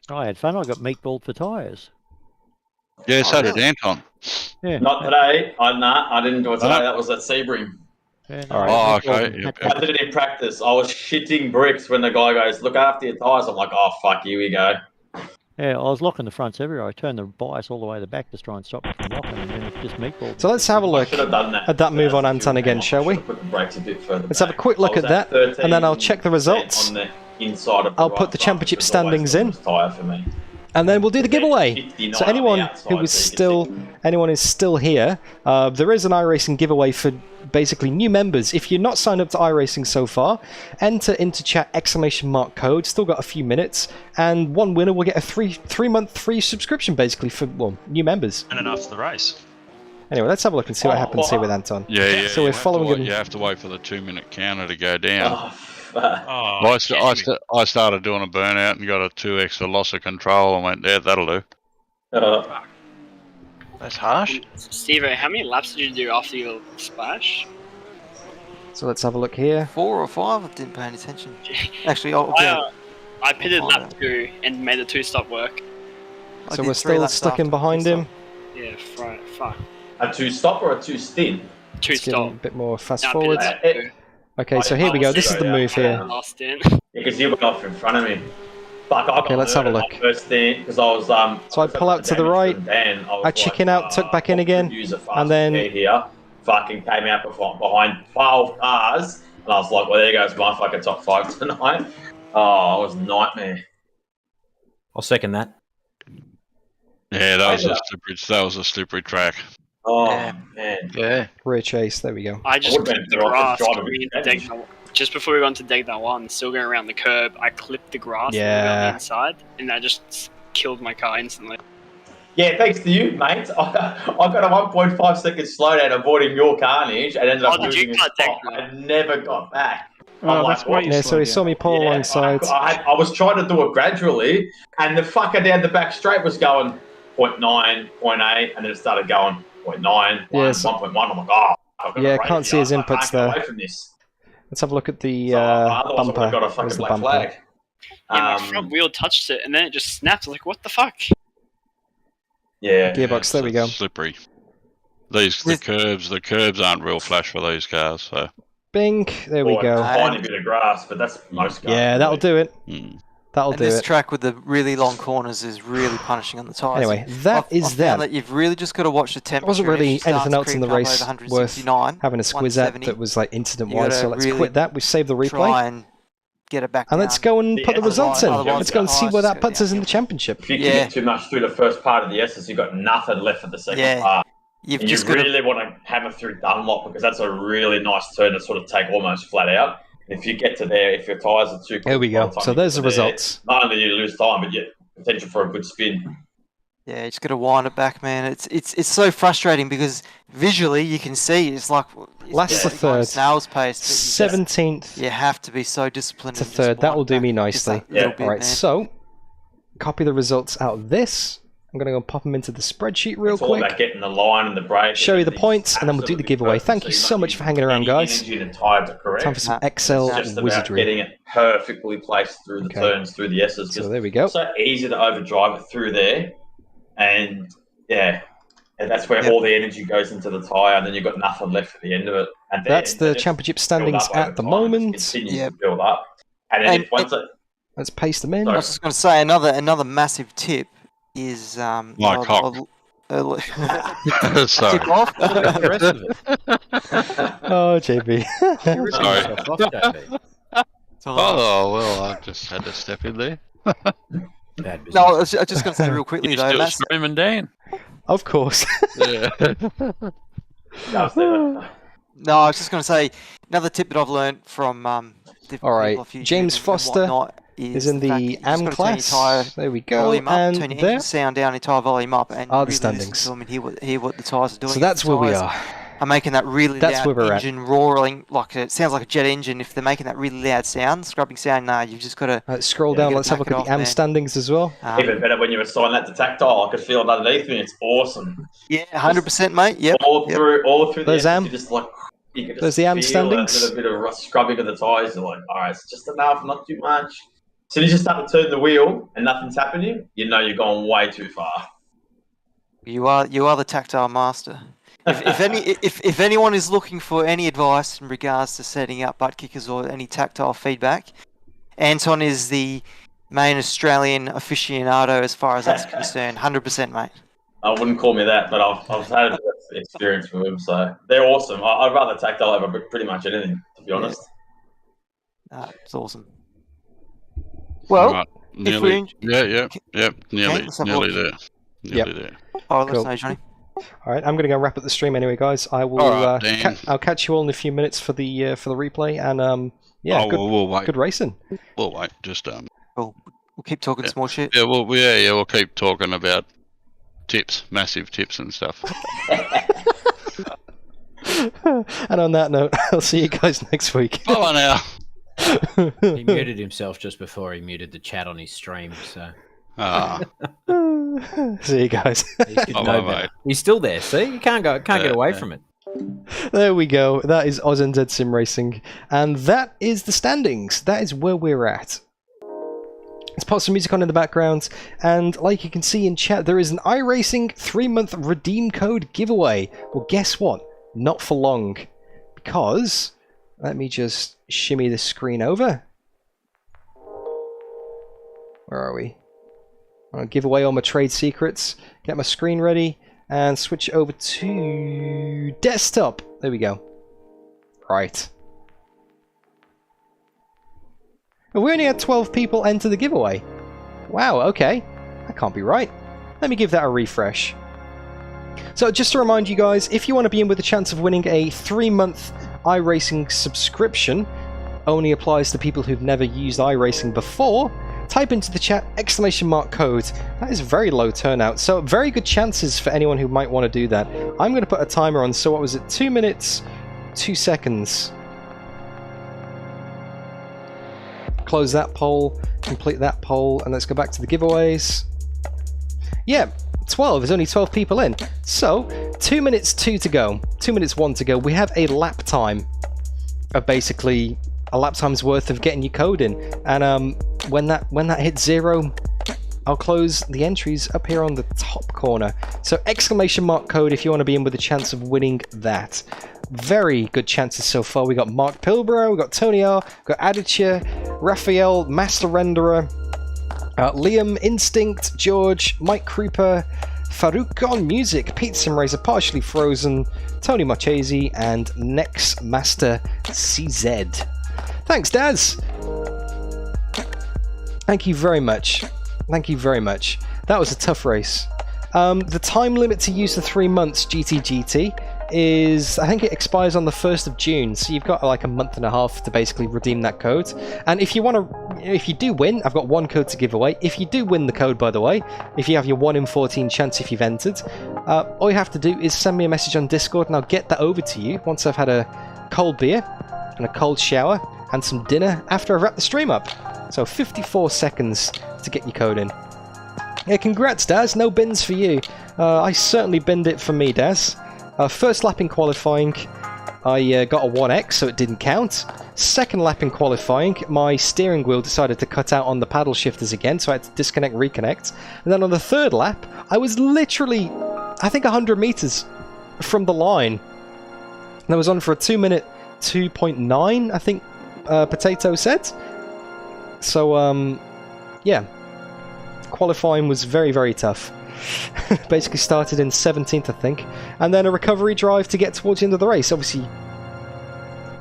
I had fun. I got meatball for tyres. Yeah, so did Anton. Yeah. Not today. I didn't do it today. That was at Sebring. Yeah, All right. Oh, meatball okay. Yep, I did it in practice. I was shitting bricks when the guy goes, look after your tyres. I'm like, oh, fuck, here we go. Yeah, I was locking the fronts everywhere. I turned the bias all the way to the back to try and stop it from locking, and then it just meatball. So let's have a I look should have done that. at that move on Anton again, shall we? Put the brakes a bit further Let's have a back. quick look I was at that, and then I'll check the 13% results. on there. inside of the I'll right put the front, championship which is always standings the in. worst tyre for me. And then we'll do the giveaway. 59 So on the anyone outside, who was so you can still, stick- anyone who's still here, there is an iRacing giveaway for basically new members. If you're not signed up to iRacing so far, enter into chat ! Code. Still got a few minutes, and one winner will get a three-month free subscription, basically for new members. And after the race. Anyway, let's have a look and see what happens here with Anton. Yeah. So we're following him. You have to wait for the 2-minute counter to go down. Oh, fuck. Oh, I started doing a burnout and got a 2 extra loss of control and went, yeah, that'll do. That's harsh. Steve, how many laps did you do after your splash? So let's have a look here. 4 or 5? I didn't pay any attention. Actually, I pitted lap 2 and made the 2-stop work. So we're still stuck in behind him. Yeah, right, fuck. A 2-stop or a 2-stint? Let's get a 2-stop. bit more fast No, I forwards. pitted lap 2. Okay, so here we go. This is the move here. Last stint. Yeah, because you went off in front of me. Fuck, I Okay, let's have a look. First thing, because I was So I pull out to the right, I chicken out, tuck back in again, and then here, fucking came out behind 12 cars, and I was like, well, there goes my fucking top 5 tonight. Oh, it was a nightmare. I'll second that. Yeah, that was a slippery track. Oh, man. Yeah. rear chase. There we go. I just would've been clipped the better off grass just driving going with into advantage. Degna. Just before we got into Degna 1, still going around the curb, I clipped the grass around the inside, and that just killed my car instantly. Yeah, thanks to you, mate. I got a 1.5 second slowdown avoiding your carnage and ended up Oh, did you losing a cut spot. Degna? I never got back. Oh, I'm that's like, why what? you Yeah, so he saw me pull Yeah, alongside. I was trying to do it gradually, and the fucker down the back straight was going 0.9, 0.8, and then it started going 0.9, Yeah, so- 1.1. I'm like, oh, I've got Yeah, to can't see his inputs I can't there. get away from this. Let's have a look at the Otherwise, I would bumper. have got a Where's fucking the black bumper? flag. Yeah, my front wheel touched it, and then it just snapped. I was like, what the fuck? Yeah. Gearbox, there we go. Slippery. The curbs aren't real flash for these cars, so. Bink, there we Or go. a tiny bit of grass, but that's most cars. Yeah, that'll do it. That'll And do this it. track with the really long corners is really punishing on the tyres. Anyway, that I've is found that. that you've really just got to watch the temperature. Wasn't and if really she starts anything else in the creeping up race over worth 169, having a squiz at 170, that was like incident you wise. gotta So let's really quit that. We've saved the try replay. and get it back And down. let's go and put the Yeah, results in. otherwise Let's go and the see tyres where just that go puts us in downhill. the championship. If you Yeah. commit too much through the first part of the S's, you've got nothing left for the second Yeah. part. You've And just you got really want to hammer through Dunlop because that's a really nice turn to sort of take almost flat out. If you get to there, if your tyres are too There we by go. the time So you there's get the there, results. Not only do you lose time, but you potential for a good spin. Yeah, you just got to wind it back, man. It's so frustrating because visually you can see it's like Last to like third. snail's pace. But 17th you have to be so disciplined to and just third. That wind will it do back me just nicely. that little bit, Alright, man. so copy the results out of this. I'm going to go and pop them into the spreadsheet real It's all quick. about getting the line and the brake. Show you the Everything's points, and then we'll do the absolutely giveaway. perfect, Thank you you're so not much for using hanging around, any guys. Engine and tyres are correct. Time for some It's Excel just about wizardry. getting it perfectly placed through the Okay. turns, through the S's. So Just there we go. so easy to overdrive it through there, and yeah, and that's where Yep. all the energy goes into the tyre, and then you've got nothing left at the end of it. And then That's the it just championship build standings up over at the time, moment. It continues Yep. to build up, and then And- if once it, Let's paste them in. I was just going to say another massive tip is My cock. Sorry. tip off. The rest of it. Oh, JB. You're ripping Sorry. yourself off, JB. Oh, well, I just had to step in there. Bad business. No, I was just going to say real quickly You're though, still Matt, screaming, Dan. Of course. Yeah. No, I was just going to say another tip that I've learned from different All right, people I've used James and Foster whatnot is in fact that the you've just AM gotta turn your class. tyre There we go. volume up, And turn your there. engine sound down, your tyre volume up, and Are the really standings. listen to them and hear what the tyres are doing. So If that's the where we tyres are. are making that really That's where loud we're at. engine roaring, like it sounds like a jet engine. If they're making that really loud sound, scrubbing sound, nah, you've just got to. Let's scroll Yeah, down. you Let's gotta have a look back at it the off, AM man. standings as well. even better when you assign that to tactile. I could feel it underneath me. It's awesome. Yeah, 100%, mate. Yep. All yep. through There's the AM. you just like you can just There's the AM feel standings. A little bit of scrubbing of the tyres. You're like, all right, it's just enough, not too much. As soon as you start to turn the wheel and nothing's happening, you know you're going way too far. You are the tactile master. If anyone is looking for any advice in regards to setting up butt kickers or any tactile feedback, Anton is the main Australian aficionado as far as that's concerned. 100%, mate. I wouldn't call me that, but I've had experience with them, so they're awesome. I'd rather tactile over pretty much anything, to be honest. It's awesome. Well, Right, if we're nearly. Nearly let's have a there. Yep. Nearly there. Oh, let's Cool. know, Johnny. All right, I'm going to go wrap up the stream anyway, guys. I will. All right, Dan. I'll catch you all in a few minutes for the replay, and yeah, Oh, good, we'll wait. good racing. We'll wait. Just We'll keep talking small shit. Yeah, we'll keep talking about tips, massive tips and stuff. And on that note, I'll see you guys next week. Bye now. He muted himself just before he muted the chat on his stream, so Ah, See you guys. he should Oh, know bye, better. mate. He's still there. See, you can't get away from it. There we go. That is AUSNZ SimRacing, and that is the standings. That is where we're at. Let's put some music on in the background, and like you can see in chat, there is an iRacing 3-month redeem code giveaway. Well, guess what? Not for long, because let me just shimmy the screen over. Where are we? I'll give away all my trade secrets, get my screen ready, and switch over to desktop. There we go. Right. We only had 12 people enter the giveaway. Wow, okay. That can't be right. Let me give that a refresh. So just to remind you guys, if you want to be in with a chance of winning a 3-month iRacing subscription, only applies to people who've never used iRacing before, type into the chat !code. That is very low turnout, so very good chances for anyone who might want to do that. I'm going to put a timer on, so what was it? 2 minutes, 2 seconds. Close that poll, complete that poll, and let's go back to the giveaways. Yeah, 12. There's only 12 people in. So, 2 minutes 2 to go. 2 minutes 1 to go. We have a lap time of basically a lap time's worth of getting your code in. And when that hits 0, I'll close the entries up here on the top corner. So !code if you want to be in with a chance of winning that. Very good chances so far. We got Mark Pilbrow, we got Tony R, we got Adichia, Raphael, Master Renderer, Liam, Instinct, George, Mike Krupa, Farouk on Music, Pete SimRacer, Partially Frozen, Tony Marchese, and Next Master CZ. Thanks, Daz! Thank you very much. Thank you very much. That was a tough race. The time limit to use the 3 months GT is, I think it expires on the 1st of June, so you've got like a month and a half to basically redeem that code. And if you do win, I've got 1 code to give away. If you do win the code, by the way, if you have your 1 in 14 chance if you've entered, all you have to do is send me a message on Discord and I'll get that over to you once I've had a cold beer and a cold shower and some dinner after I've wrapped the stream up. So 54 seconds to get your code in. Yeah, congrats, Daz. No bins for you. I certainly binned it for me, Daz. First lap in qualifying, I got a 1x, so it didn't count. Second lap in qualifying, my steering wheel decided to cut out on the paddle shifters again, so I had to disconnect, reconnect. And then on the third lap, I was literally, I think 100 meters from the line. And I was on for a 2 minute 2.9, I think Potato said. So, yeah. Qualifying was very, very tough. Basically started in 17th, I think, and then a recovery drive to get towards the end of the race. Obviously,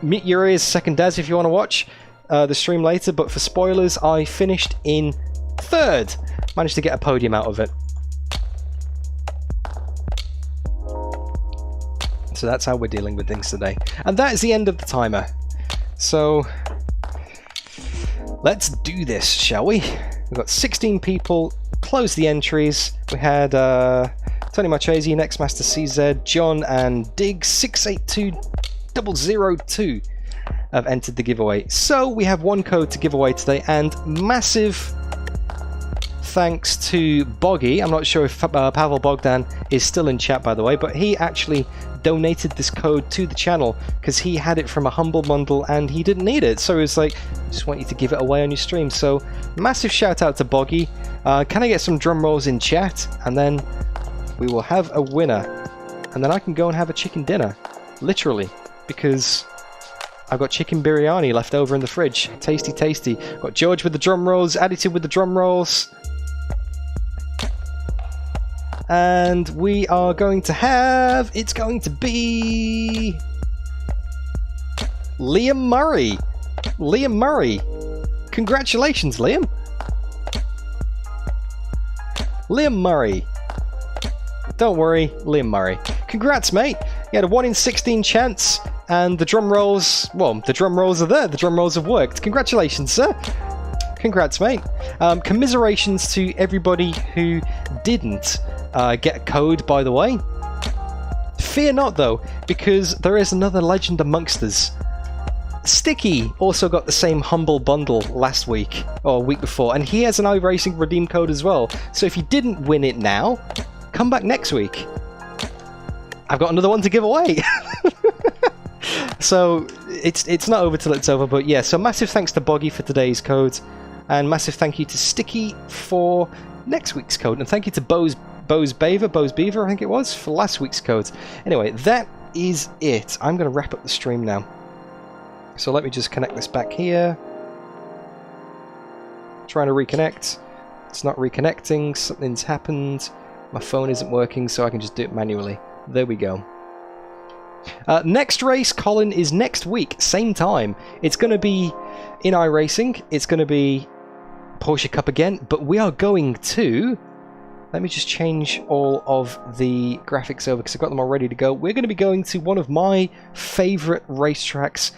mute your ears, second Daz, if you want to watch the stream later, but for spoilers, I finished in 3rd. Managed to get a podium out of it. So that's how we're dealing with things today. And that is the end of the timer. So, let's do this, shall we? We've got 16 people. Close the entries. We had Tony Marchese, Next Master CZ, John, and Dig 682002 have entered the giveaway. So we have 1 code to give away today, and massive thanks to Boggy. I'm not sure if Pavel Bogdan is still in chat, by the way, but he actually donated this code to the channel because he had it from a Humble Bundle and he didn't need it. So he was like, I just want you to give it away on your stream. So massive shout out to Boggy. Can I get some drum rolls in chat? And then we will have a winner. And then I can go and have a chicken dinner. Literally. Because I've got chicken biryani left over in the fridge. Tasty, tasty. Got George with the drum rolls, Additive with the drum rolls. And we are going to have... It's going to be... Liam Murray. Liam Murray. Congratulations, Liam. Liam Murray. Don't worry, Liam Murray. Congrats, mate. You had a 1 in 16 chance, and the drum rolls, well, the drum rolls are there. The drum rolls have worked. Congratulations, sir. Congrats, mate. Commiserations to everybody who didn't get a code, by the way. Fear not, though, because there is another legend amongst us. Sticky also got the same humble bundle last week, or week before, and he has an iRacing redeem code as well. So if you didn't win it now, come back next week. I've got another one to give away. So it's not over till it's over, but yeah, so massive thanks to Boggy for today's code, and massive thank you to Sticky for next week's code, and thank you to Bose Beaver, I think it was, for last week's code. Anyway, that is it. I'm going to wrap up the stream now. So let me just connect this back here. Trying to reconnect. It's not reconnecting. Something's happened. My phone isn't working, so I can just do it manually. There we go. Next race, Colin, is next week, same time. It's going to be in iRacing. It's going to be Porsche Cup again, but we are going to... Let me just change all of the graphics over because I've got them all ready to go. We're going to be going to one of my favourite racetracks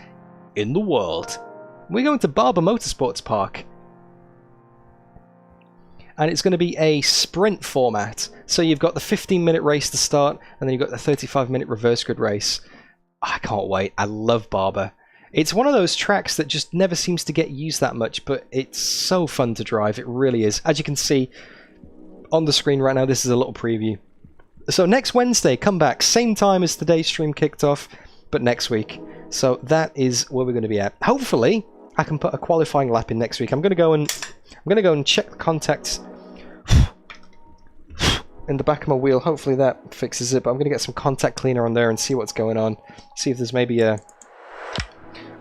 in the world. We're going to Barber Motorsports Park. And it's going to be a sprint format. So you've got the 15-minute race to start, and then you've got the 35-minute reverse grid race. I can't wait. I love Barber. It's one of those tracks that just never seems to get used that much, but it's so fun to drive. It really is. As you can see on the screen right now, this is a little preview. So next Wednesday, come back. Same time as today's stream kicked off, but next week. So that is where we're going to be at. Hopefully, I can put a qualifying lap in next week. I'm going to go and check the contacts in the back of my wheel. Hopefully that fixes it, but I'm going to get some contact cleaner on there and see what's going on. See if there's maybe a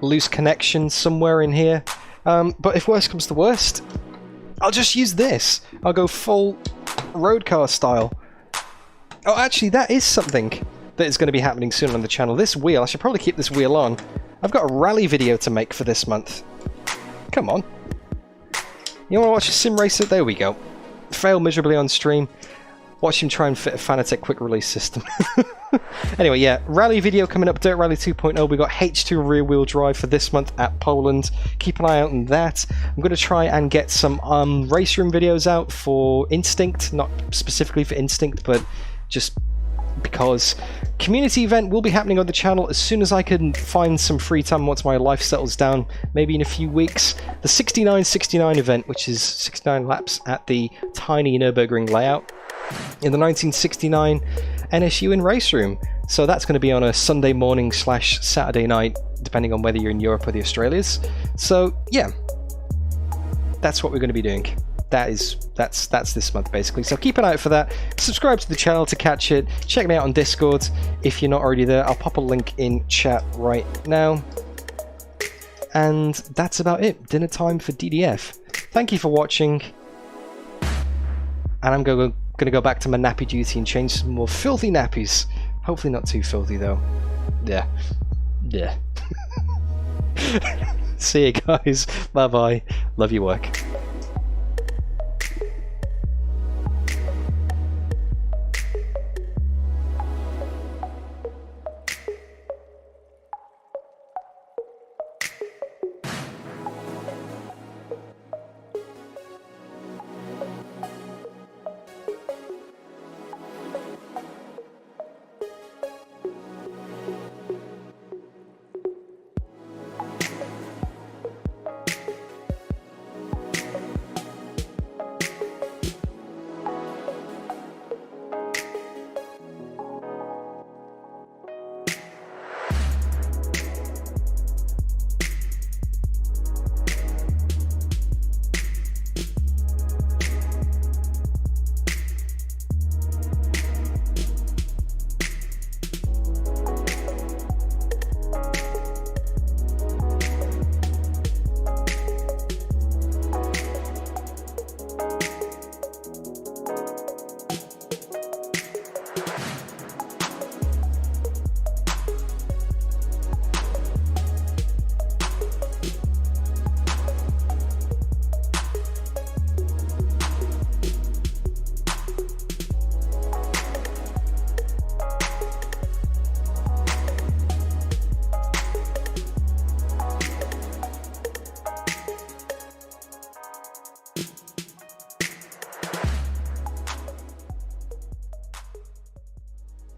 loose connection somewhere in here. But if worst comes to worst, I'll just use this. I'll go full road car style. Oh, actually, that is something that is going to be happening soon on the channel. This wheel, I should probably keep this wheel on. I've got a rally video to make for this month. Come on. You want to watch a sim racer? There we go. Failed miserably on stream. Watch him try and fit a Fanatec quick release system. Anyway, yeah, rally video coming up, Dirt Rally 2.0. We got H2 rear wheel drive for this month at Poland. Keep an eye out on that. I'm going to try and get some race room videos out for Instinct, not specifically for Instinct, but just because community event will be happening on the channel as soon as I can find some free time once my life settles down, maybe in a few weeks. The 69-69 event, which is 69 laps at the tiny Nürburgring layout in the 1969 NSU in race room. So that's going to be on a Sunday morning / Saturday night, depending on whether you're in Europe or the Australias. So yeah, that's what we're going to be doing. That's this month basically. So keep an eye out for that. Subscribe to the channel to catch it. Check me out on Discord if you're not already there. I'll pop a link in chat right now. And that's about it. Dinner time for DDF. Thank you for watching. And I'm going to go back to my nappy duty and change some more filthy nappies. Hopefully not too filthy though. Yeah. See you guys. Bye bye. Love your work.